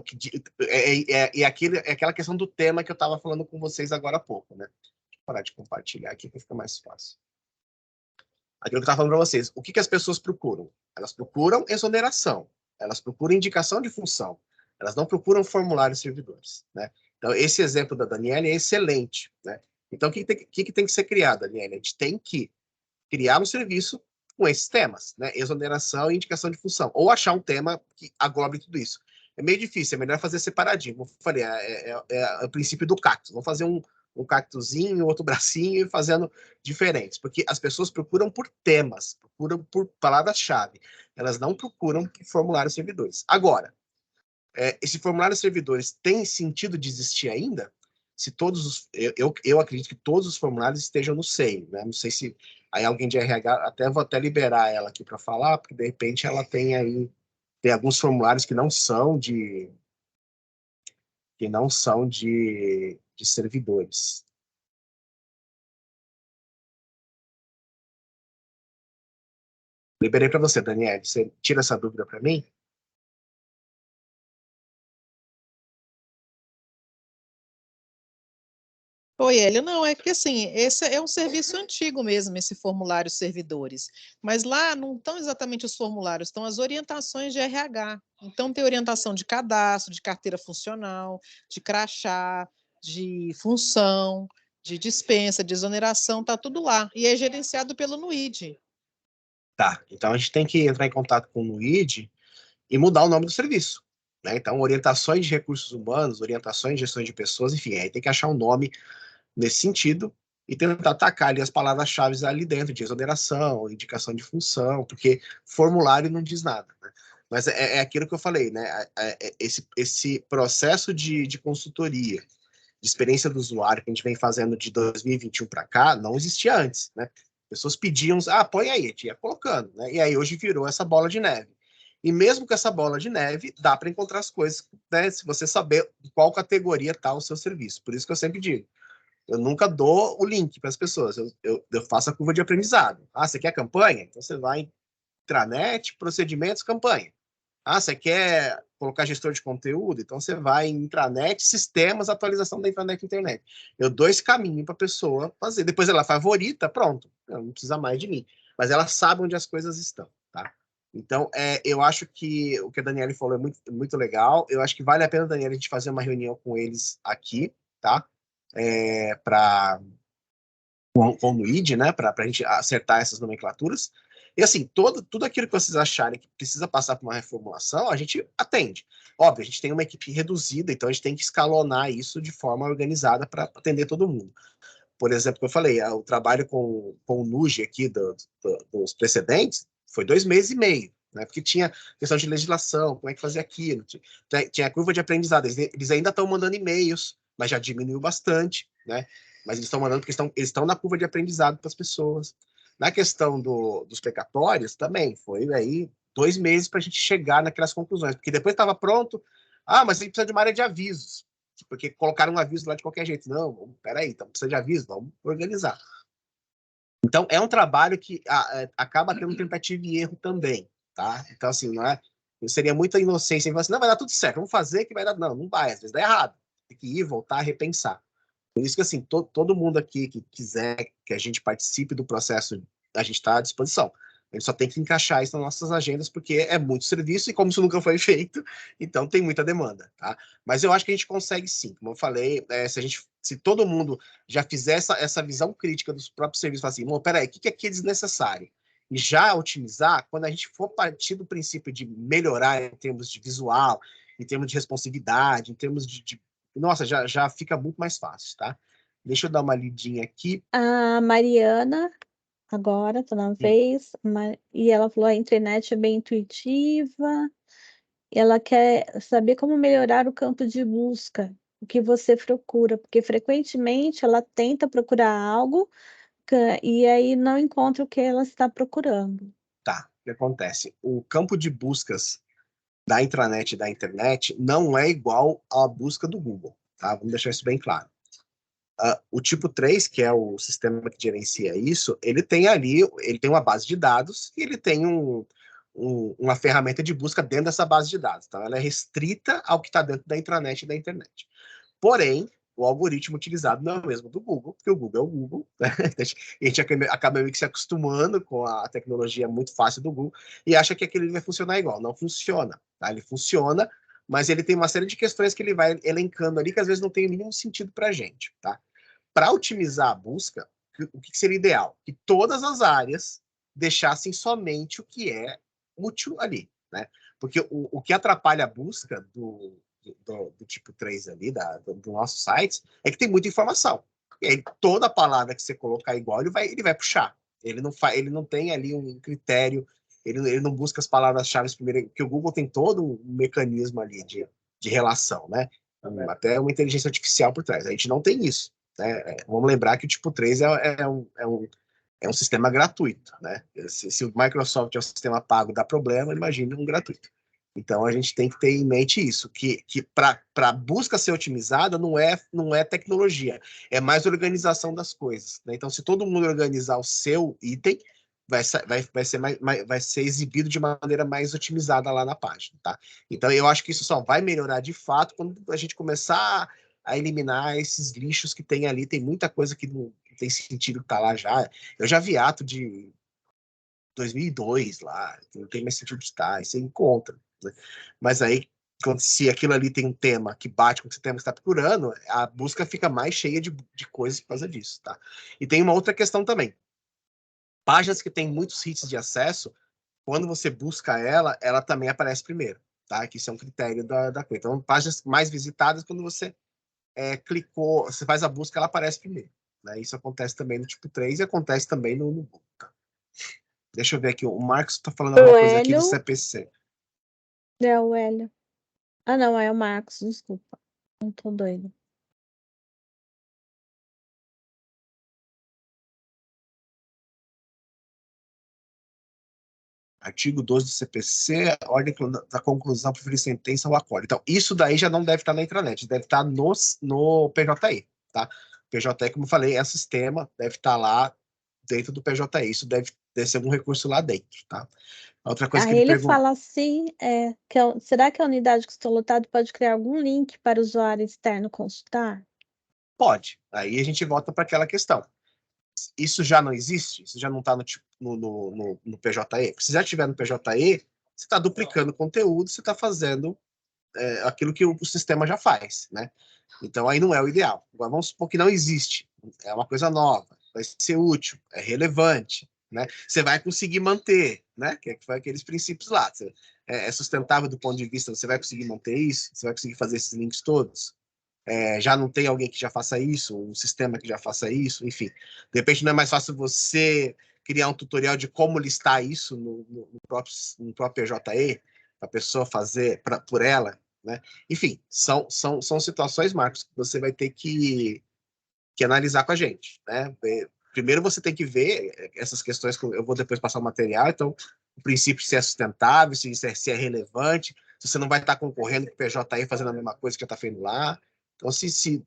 Aquela questão do tema que eu estava falando com vocês agora há pouco. Né? Deixa eu parar de compartilhar aqui para ficar mais fácil. Aquilo que eu estava falando para vocês. O que as pessoas procuram? Elas procuram exoneração. Elas procuram indicação de função. Elas não procuram formulários servidores. Né? Então, esse exemplo da Daniela é excelente. Né? Então, o que tem que ser criado, Daniela? A gente tem que criar um serviço com esses temas, né? Exoneração e indicação de função. Ou achar um tema que aglobe tudo isso. É meio difícil, é melhor fazer separadinho. Como eu falei, é o princípio do cactus. Vamos fazer um cactuzinho, outro bracinho, e fazendo diferentes. Porque as pessoas procuram por temas, procuram por palavras-chave. Elas não procuram por formulários servidores. Agora, esse formulário servidores tem sentido de existir ainda? Se todos os, eu acredito que todos os formulários estejam no SEI, né? Não sei se aí alguém de RH, vou até liberar ela aqui para falar, porque de repente ela tem alguns formulários que não são de servidores. Liberei para você, Daniel. Você tira essa dúvida para mim? Oi, Hélio. Não, é que assim, esse é um serviço antigo mesmo, esse formulário servidores. Mas lá não estão exatamente os formulários, estão as orientações de RH. Então, tem orientação de cadastro, de carteira funcional, de crachá, de função, de dispensa, de exoneração, está tudo lá. E é gerenciado pelo NUID. Tá, então a gente tem que entrar em contato com o NUID e mudar o nome do serviço. Né? Então, orientações de recursos humanos, orientações de gestão de pessoas, enfim, aí tem que achar um nome nesse sentido e tentar atacar ali as palavras-chave ali dentro, de exoneração, indicação de função, porque formulário não diz nada. Né? Mas é aquilo que eu falei, né? Esse processo de consultoria, de experiência do usuário que a gente vem fazendo de 2021 para cá, não existia antes, né? Pessoas pediam, põe aí, a gente ia colocando, né? E aí hoje virou essa bola de neve. E mesmo com essa bola de neve, dá para encontrar as coisas, né? Se você saber qual categoria está o seu serviço. Por isso que eu sempre digo, eu nunca dou o link para as pessoas, eu faço a curva de aprendizado. Você quer campanha? Então você vai em intranet, procedimentos, campanha. Você quer colocar gestor de conteúdo? Então você vai em intranet, sistemas, atualização da intranet e internet. Eu dou esse caminho para a pessoa fazer. Depois ela favorita, pronto. Não precisa mais de mim. Mas ela sabe onde as coisas estão, tá? Então, eu acho que o que a Daniela falou é muito, muito legal. Eu acho que vale a pena, Daniela, a gente fazer uma reunião com eles aqui, tá? Com o NUID, né? Para a gente acertar essas nomenclaturas. E assim, tudo aquilo que vocês acharem que precisa passar por uma reformulação, a gente atende. Óbvio, a gente tem uma equipe reduzida, então a gente tem que escalonar isso de forma organizada para atender todo mundo. Por exemplo, que eu falei, o trabalho com o NUGE aqui dos precedentes foi 2 meses e meio, né? Porque tinha questão de legislação, como é que fazia aquilo, tinha a curva de aprendizado. Eles ainda estão mandando e-mails, mas já diminuiu bastante, né? Mas eles estão mandando porque eles estão na curva de aprendizado para as pessoas. Na questão dos precatórios, também foi aí 2 meses para a gente chegar naquelas conclusões, porque depois estava pronto. Mas a gente precisa de uma área de avisos, porque colocaram um aviso lá de qualquer jeito. Não, peraí, então precisa de aviso, vamos organizar. Então, é um trabalho que acaba tendo tentativa e erro também, tá? Então, assim, não é... Seria muita inocência em falar assim, não, vai dar tudo certo, vamos fazer que vai dar... Não vai, às vezes dá errado. Tem que ir, voltar, repensar. Por isso que, assim, todo mundo aqui que quiser que a gente participe do processo, a gente está à disposição. A gente só tem que encaixar isso nas nossas agendas, porque é muito serviço e como isso nunca foi feito, então tem muita demanda, tá? Mas eu acho que a gente consegue sim. Como eu falei, se todo mundo já fizer essa visão crítica dos próprios serviços, falar assim, peraí, o que aqui é desnecessário? E já otimizar, quando a gente for partir do princípio de melhorar em termos de visual, em termos de responsividade, em termos nossa, já fica muito mais fácil, tá? Deixa eu dar uma lidinha aqui. A Mariana, agora, tá na vez, e ela falou: a internet é bem intuitiva, ela quer saber como melhorar o campo de busca, o que você procura, porque frequentemente ela tenta procurar algo e aí não encontra o que ela está procurando. Tá, o que acontece? O campo de buscas da intranet e da internet não é igual à busca do Google, tá? Vamos deixar isso bem claro. O tipo 3, que é o sistema que gerencia isso, ele tem uma base de dados e ele tem uma ferramenta de busca dentro dessa base de dados. Então, ela é restrita ao que está dentro da intranet e da internet. Porém, o algoritmo utilizado não é o mesmo do Google, porque o Google é o Google, né? E a gente acaba meio que se acostumando com a tecnologia muito fácil do Google e acha que aquele vai funcionar igual. Não funciona, tá? Ele funciona, mas ele tem uma série de questões que ele vai elencando ali que às vezes não tem o mínimo sentido para a gente, tá? Para otimizar a busca, o que seria ideal? Que todas as áreas deixassem somente o que é útil ali, né? Porque o que atrapalha a busca do tipo 3 ali, do nosso site, é que tem muita informação. E aí, toda palavra que você colocar igual, ele vai puxar. Ele não tem ali um critério, ele não busca as palavras-chave primeiro, porque o Google tem todo um mecanismo ali de relação, né? Até uma inteligência artificial por trás. A gente não tem isso. Né? Vamos lembrar que o tipo 3 é um sistema gratuito. Né? Se o Microsoft é um sistema pago dá problema, imagine um gratuito. Então a gente tem que ter em mente isso, que para a busca ser otimizada não é tecnologia, é mais organização das coisas. Né? Então, se todo mundo organizar o seu item, vai ser exibido de maneira mais otimizada lá na página. Tá? Então, eu acho que isso só vai melhorar de fato quando a gente começar a eliminar esses lixos que tem ali. Tem muita coisa que não tem sentido estar lá já. Eu já vi ato de 2002 lá, que não tem mais sentido de estar, e você encontra. Né? Mas aí, se aquilo ali tem um tema que bate com o tema que você está procurando, a busca fica mais cheia de coisas por causa disso. Tá? E tem uma outra questão também. Páginas que têm muitos hits de acesso, quando você busca ela também aparece primeiro. Tá? Que isso é um critério da coisa. Então, páginas mais visitadas, quando você clicou, você faz a busca, ela aparece primeiro. Né? Isso acontece também no tipo 3 e acontece também no Google. Tá? Deixa eu ver aqui, o Marcos está falando alguma coisa aqui do CPC. É o Hélio. Ah, não, é o Marcos, desculpa. Não tô doida. Artigo 12 do CPC, ordem da conclusão, preferir sentença ou acordo. Então, isso daí já não deve estar na intranet, deve estar no PJI, tá? PJI, como eu falei, é sistema, deve estar lá dentro do PJI. Isso deve ser algum recurso lá dentro, tá? A outra coisa que Aí ele ele perguntou. fala assim, será que a unidade que estou lotada pode criar algum link para o usuário externo consultar? Pode. Aí a gente volta para aquela questão. Isso já não existe? Isso já não está no PJE? Se já estiver no PJE, você está duplicando conteúdo, você está fazendo aquilo que o sistema já faz, né? Então aí não é o ideal. Agora, vamos supor que não existe. É uma coisa nova, vai ser útil, é relevante, né? Você vai conseguir manter, né? Que foi aqueles princípios lá. É sustentável do ponto de vista, você vai conseguir manter isso? Você vai conseguir fazer esses links todos? Já não tem alguém que já faça isso, um sistema que já faça isso, enfim. De repente não é mais fácil você criar um tutorial de como listar isso no próprio PJE, para a pessoa fazer por ela, né? Enfim, são situações, Marcos, que você vai ter que analisar com a gente, né? Primeiro você tem que ver essas questões, que eu vou depois passar o material, então, o princípio se é sustentável, se é relevante, se você não vai estar concorrendo com o PJE fazendo a mesma coisa que já está fazendo lá. Então, se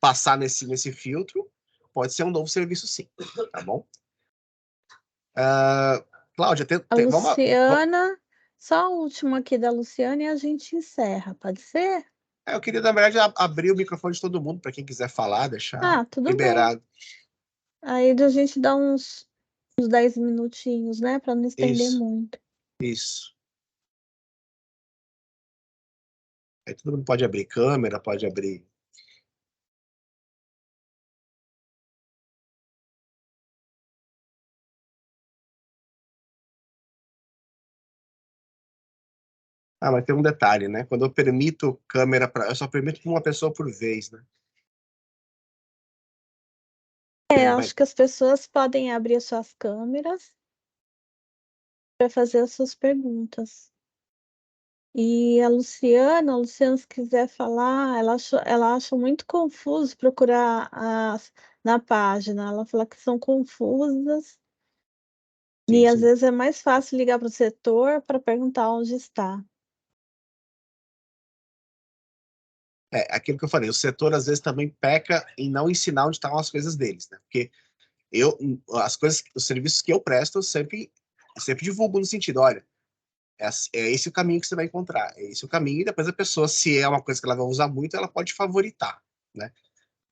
passar nesse filtro, pode ser um novo serviço sim, tá bom? Cláudia, A vamos, Luciana, só a última aqui da Luciana e a gente encerra, pode ser? eu queria, na verdade, abrir o microfone de todo mundo para quem quiser falar, deixar Ah, tudo bem. liberado. Aí a gente dá uns 10 minutinhos, né, para não estender Isso, muito. isso. Aí todo mundo pode abrir câmera, pode abrir. Ah, mas tem um detalhe, né? Quando eu permito câmera eu só permito uma pessoa por vez, né? E aí vai. Acho que as pessoas podem abrir as suas câmeras para fazer as suas perguntas. E a Luciana, se quiser falar, ela acha muito confuso procurar na página. Ela fala que são confusas Sim, e às sim. vezes é mais fácil ligar para o setor para perguntar onde está. Aquilo que eu falei, o setor às vezes também peca em não ensinar onde estão as coisas deles, né? Porque os serviços que eu presto, eu sempre divulgo no sentido, olha, é esse o caminho que você vai encontrar, é esse o caminho, e depois a pessoa, se é uma coisa que ela vai usar muito, ela pode favoritar, né?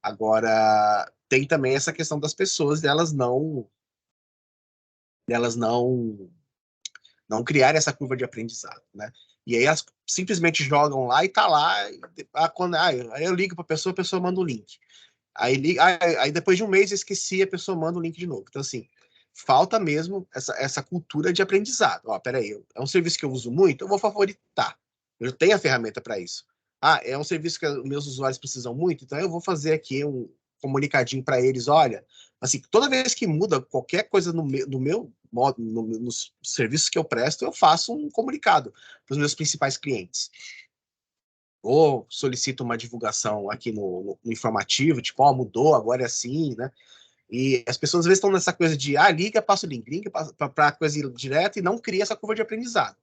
Agora, tem também essa questão das pessoas, delas não criarem essa curva de aprendizado, né? E aí elas simplesmente jogam lá e tá lá, aí eu ligo para a pessoa manda o link. Aí depois de um mês eu esqueci, a pessoa manda o link de novo. Então, assim, falta mesmo essa cultura de aprendizado. Ó, peraí, é um serviço que eu uso muito, eu vou favoritar. Eu tenho a ferramenta para isso. Ah, é um serviço que os meus usuários precisam muito, então eu vou fazer aqui um comunicadinho para eles. Olha, assim, toda vez que muda qualquer coisa no meu modo, nos serviços que eu presto, eu faço um comunicado para os meus principais clientes. Ou solicito uma divulgação aqui no informativo, tipo, ó, mudou, agora é assim, né? E as pessoas às vezes estão nessa coisa de, liga, passa o link, liga para a coisa ir direto e não cria essa curva de aprendizado.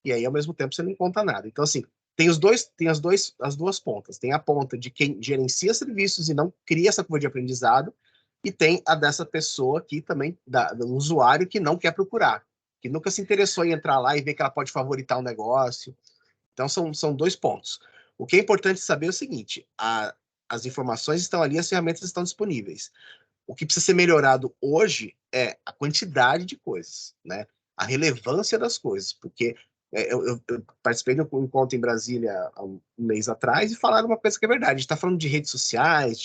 E aí, ao mesmo tempo, você não conta nada. Então, assim, as duas pontas. Tem a ponta de quem gerencia serviços e não cria essa curva de aprendizado, e tem a dessa pessoa aqui também, do usuário, que não quer procurar, que nunca se interessou em entrar lá e ver que ela pode favoritar um negócio. Então, são dois pontos. O que é importante saber é o seguinte: as informações estão ali, as ferramentas estão disponíveis. O que precisa ser melhorado hoje é a quantidade de coisas, né? A relevância das coisas, porque eu participei de um encontro em Brasília há um mês atrás e falaram uma coisa que é verdade. A gente está falando de redes sociais,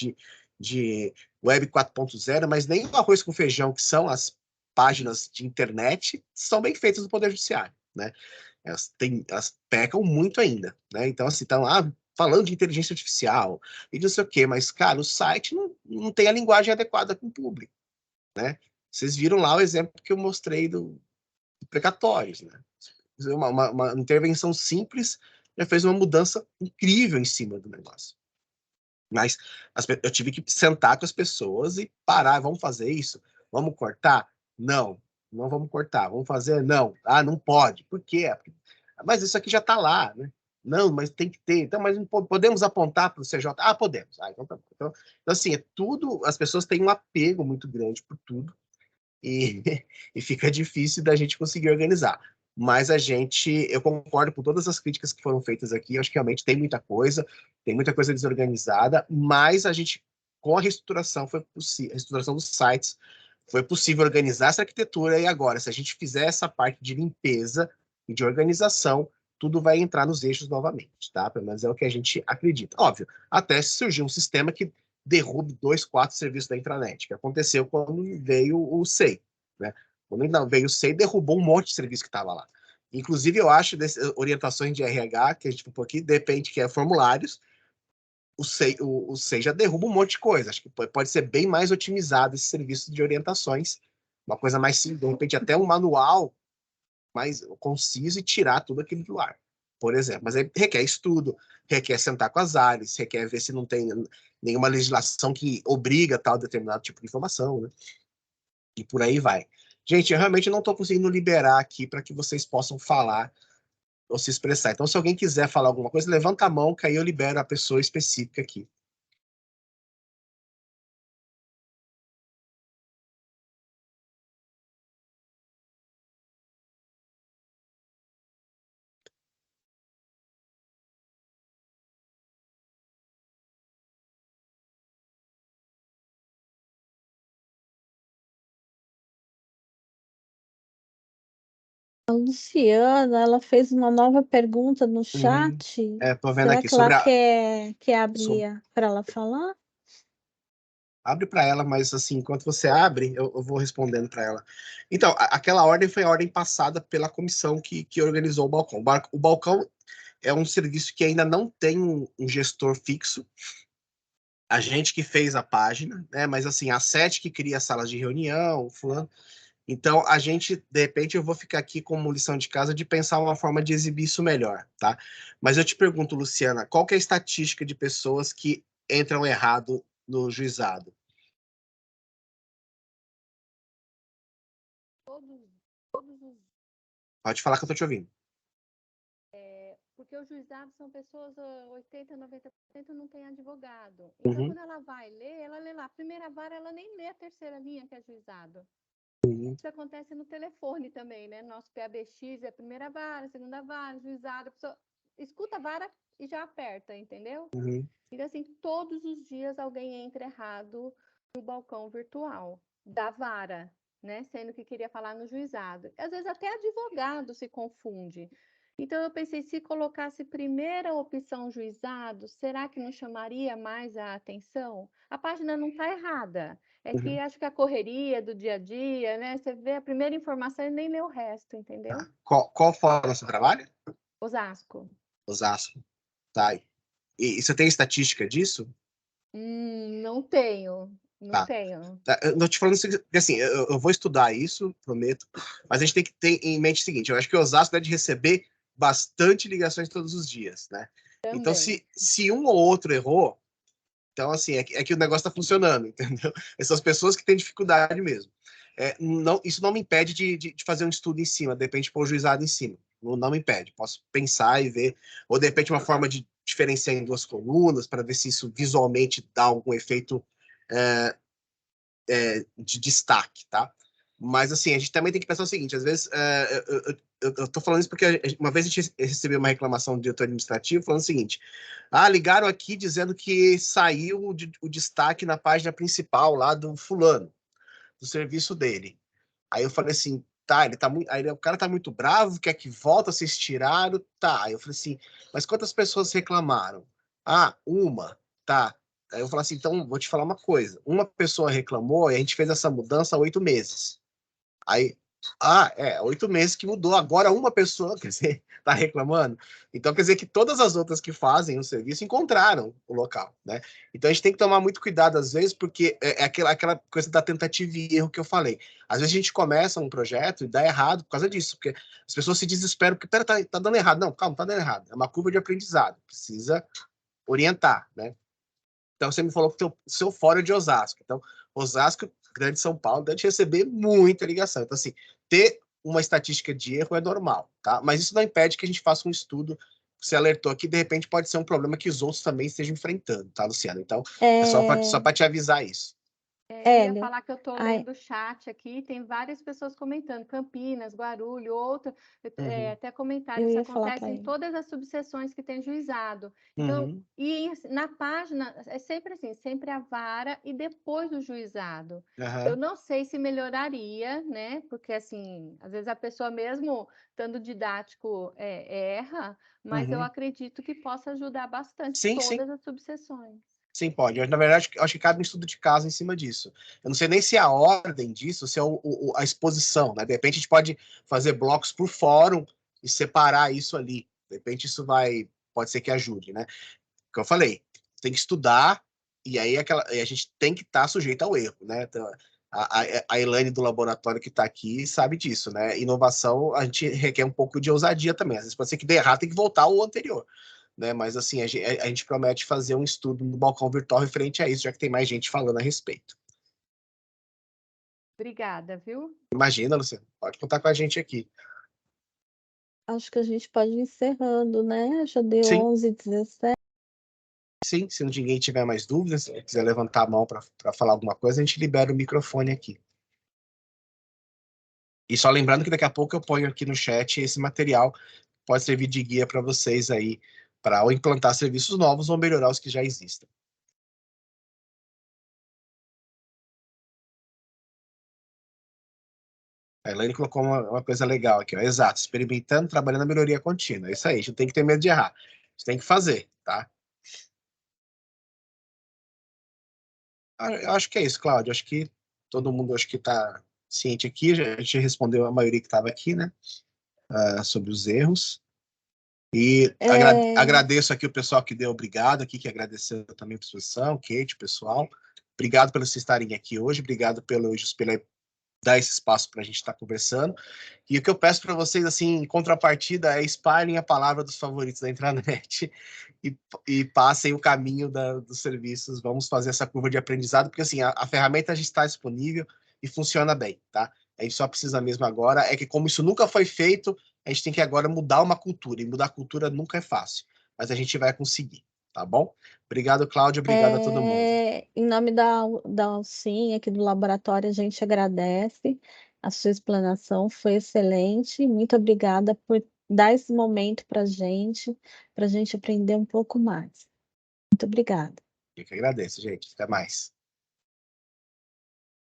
de web 4.0, mas nem o arroz com feijão, que são as páginas de internet, são bem feitas no Poder Judiciário, né? Elas pecam muito ainda, né? Então, assim, estão lá falando de inteligência artificial e não sei o quê, mas, cara, o site não tem a linguagem adequada com o público, né? Vocês viram lá o exemplo que eu mostrei do precatórios, né? uma intervenção simples já fez uma mudança incrível em cima do negócio. Mas eu tive que sentar com as pessoas e parar, vamos fazer isso? Vamos cortar? Não, não vamos cortar. Vamos fazer? Não. Ah, não pode. Por quê? Mas isso aqui já está lá, né? Não, mas tem que ter. Então, mas podemos apontar para o CJ? Ah, podemos. Ah, então tá bom. Então, assim, é tudo, as pessoas têm um apego muito grande por tudo e, e fica difícil da gente conseguir organizar. Mas eu concordo com todas as críticas que foram feitas aqui, eu acho que realmente tem muita coisa desorganizada, mas a gente, com a reestruturação, a reestruturação dos sites, foi possível organizar essa arquitetura, e agora, se a gente fizer essa parte de limpeza e de organização, tudo vai entrar nos eixos novamente, tá? Pelo menos é o que a gente acredita. Óbvio, até surgir um sistema que derrube 2, 4 serviços da intranet, que aconteceu quando veio o SEI, né? Quando veio o SEI, derrubou um monte de serviço que estava lá. Inclusive, eu acho, orientações de RH, que a gente falou aqui, depende que é formulários, o SEI já derruba um monte de coisa. Acho que pode ser bem mais otimizado esse serviço de orientações, uma coisa mais simples, de repente até um manual mais conciso e tirar tudo aquilo do ar, por exemplo. Mas aí requer estudo, requer sentar com as áreas, requer ver se não tem nenhuma legislação que obriga tal determinado tipo de informação, né? E por aí vai. Gente, eu realmente não estou conseguindo liberar aqui para que vocês possam falar ou se expressar. Então, se alguém quiser falar alguma coisa, levanta a mão, que aí eu libero a pessoa específica aqui. A Luciana, ela fez uma nova pergunta no chat. Tô vendo Será aqui que ela sobre quer abrir para ela falar? Abre para ela, mas assim, enquanto você abre, eu vou respondendo para ela. Então, aquela ordem foi a ordem passada pela comissão que organizou o balcão. O balcão é um serviço que ainda não tem um gestor fixo. A gente que fez a página, né? Mas assim, a sete que cria salas de reunião, fulano. Então, a gente, de repente, eu vou ficar aqui como lição de casa de pensar uma forma de exibir isso melhor, tá? Mas eu te pergunto, Luciana, qual que é a estatística de pessoas que entram errado no juizado? Todos os. Pode falar que eu tô te ouvindo. Porque os juizados são pessoas, 80%, 90% não tem advogado. Então, quando ela vai ler, ela lê lá. A primeira vara, ela nem lê a terceira linha, que é juizado. Isso acontece no telefone também, né? Nosso PABX é a primeira vara, a segunda vara, juizado. A pessoa escuta a vara e já aperta, entendeu? Então, assim, todos os dias alguém entra errado no balcão virtual da vara, né? Sendo que queria falar no juizado. Às vezes até advogado se confunde. Então, eu pensei, se colocasse primeira opção juizado, será que não chamaria mais a atenção? A página não está errada. É que acho que a correria do dia a dia, né? Você vê a primeira informação e nem lê o resto, entendeu? Qual fórum você trabalha? Osasco. Osasco. Tá. E você tem estatística disso? Não tenho. Não tenho. Tá, eu tô te falando assim, eu vou estudar isso, prometo, mas a gente tem que ter em mente o seguinte, eu acho que o Osasco deve receber bastante ligações todos os dias, né? Também. Então, se um ou outro errou, então, assim, é que o negócio está funcionando, entendeu? Essas pessoas que têm dificuldade mesmo. Isso não me impede de fazer um estudo em cima, de repente pôr o juizado em cima. Não me impede. Posso pensar e ver, ou de repente uma forma de diferenciar em duas colunas, para ver se isso visualmente dá algum efeito de destaque, tá? Mas, assim, a gente também tem que pensar o seguinte, às vezes, eu tô falando isso porque uma vez a gente recebeu uma reclamação do diretor administrativo falando o seguinte, ligaram aqui dizendo que saiu o destaque na página principal lá do fulano, do serviço dele. Aí eu falei assim, tá, ele tá muito, aí o cara tá muito bravo, quer que volta, vocês tiraram, tá. Aí eu falei assim, mas quantas pessoas reclamaram? Uma, tá. Aí eu falei assim, então vou te falar uma coisa. Uma pessoa reclamou e a gente fez essa mudança há 8 meses. Aí 8 meses que mudou. Agora uma pessoa, quer dizer, está reclamando. Então, quer dizer que todas as outras que fazem o serviço encontraram o local, né? Então, a gente tem que tomar muito cuidado, às vezes, porque é aquela coisa da tentativa e erro que eu falei. Às vezes a gente começa um projeto e dá errado por causa disso, porque as pessoas se desesperam, porque, pera, tá dando errado. Não, calma, tá dando errado. É uma curva de aprendizado. Precisa orientar, né? Então, você me falou que o seu fórum é de Osasco. Então, Osasco, Grande São Paulo, deve receber muita ligação. Então, assim, ter uma estatística de erro é normal, tá? Mas isso não impede que a gente faça um estudo. Você alertou aqui, de repente pode ser um problema que os outros também estejam enfrentando, tá, Luciana? Então, é só para te avisar isso. Eu ia Hélio, falar que eu estou lendo o chat aqui, tem várias pessoas comentando, Campinas, Guarulhos, outro, até comentário, eu isso ia falar acontece para em ele. todas as subseções que tem juizado. Então, e na página, é sempre assim, sempre a vara e depois o juizado. Eu não sei se melhoraria, né? Porque, assim, às vezes a pessoa mesmo, estando didático, erra, mas eu acredito que possa ajudar bastante todas as subseções. Sim, pode. Na verdade, acho que cabe um estudo de caso em cima disso. Eu não sei nem se é a ordem disso, se é a exposição, né? De repente, a gente pode fazer blocos por fórum e separar isso ali. De repente, pode ser que ajude, né? Como eu falei, tem que estudar e aí a gente tem que estar sujeito ao erro, né? Então, a Elaine do laboratório que está aqui sabe disso, né? Inovação, a gente requer um pouco de ousadia também. Às vezes pode ser que dê errado, tem que voltar ao anterior. Né? Mas assim, a gente promete fazer um estudo no balcão virtual referente a isso, já que tem mais gente falando a respeito. Obrigada, viu? Imagina, Luciano, pode contar com a gente aqui. Acho que a gente pode ir encerrando, né? Já deu 11h17. Sim, se ninguém tiver mais dúvidas, se quiser levantar a mão para falar alguma coisa, a gente libera o microfone aqui. E só lembrando que daqui a pouco eu ponho aqui no chat esse material, pode servir de guia para vocês aí, para ou implantar serviços novos ou melhorar os que já existem. A Elaine colocou uma coisa legal aqui, ó. Exato, experimentando, trabalhando a melhoria contínua. É isso aí, a gente não tem que ter medo de errar. A gente tem que fazer, tá? Eu acho que é isso, Cláudio. Acho que todo mundo está ciente aqui. A gente respondeu a maioria que estava aqui, né? Sobre os erros. E agradeço aqui o pessoal que deu obrigado aqui, que agradeceu também a exposição, Kate, pessoal. Obrigado por vocês estarem aqui hoje. Obrigado pela dar esse espaço para a gente estar conversando. E o que eu peço para vocês, assim, em contrapartida, é espalhem a palavra dos favoritos da intranet e passem o caminho dos serviços. Vamos fazer essa curva de aprendizado, porque assim, a ferramenta já está disponível e funciona bem, tá? A gente só precisa mesmo agora, é que como isso nunca foi feito, a gente tem que agora mudar uma cultura, e mudar a cultura nunca é fácil, mas a gente vai conseguir, tá bom? Obrigado, Cláudio, obrigado a todo mundo. Em nome da Alcim, aqui do laboratório, a gente agradece a sua explanação, foi excelente. Muito obrigada por dar esse momento para a gente aprender um pouco mais. Muito obrigada. Eu que agradeço, gente. Até mais.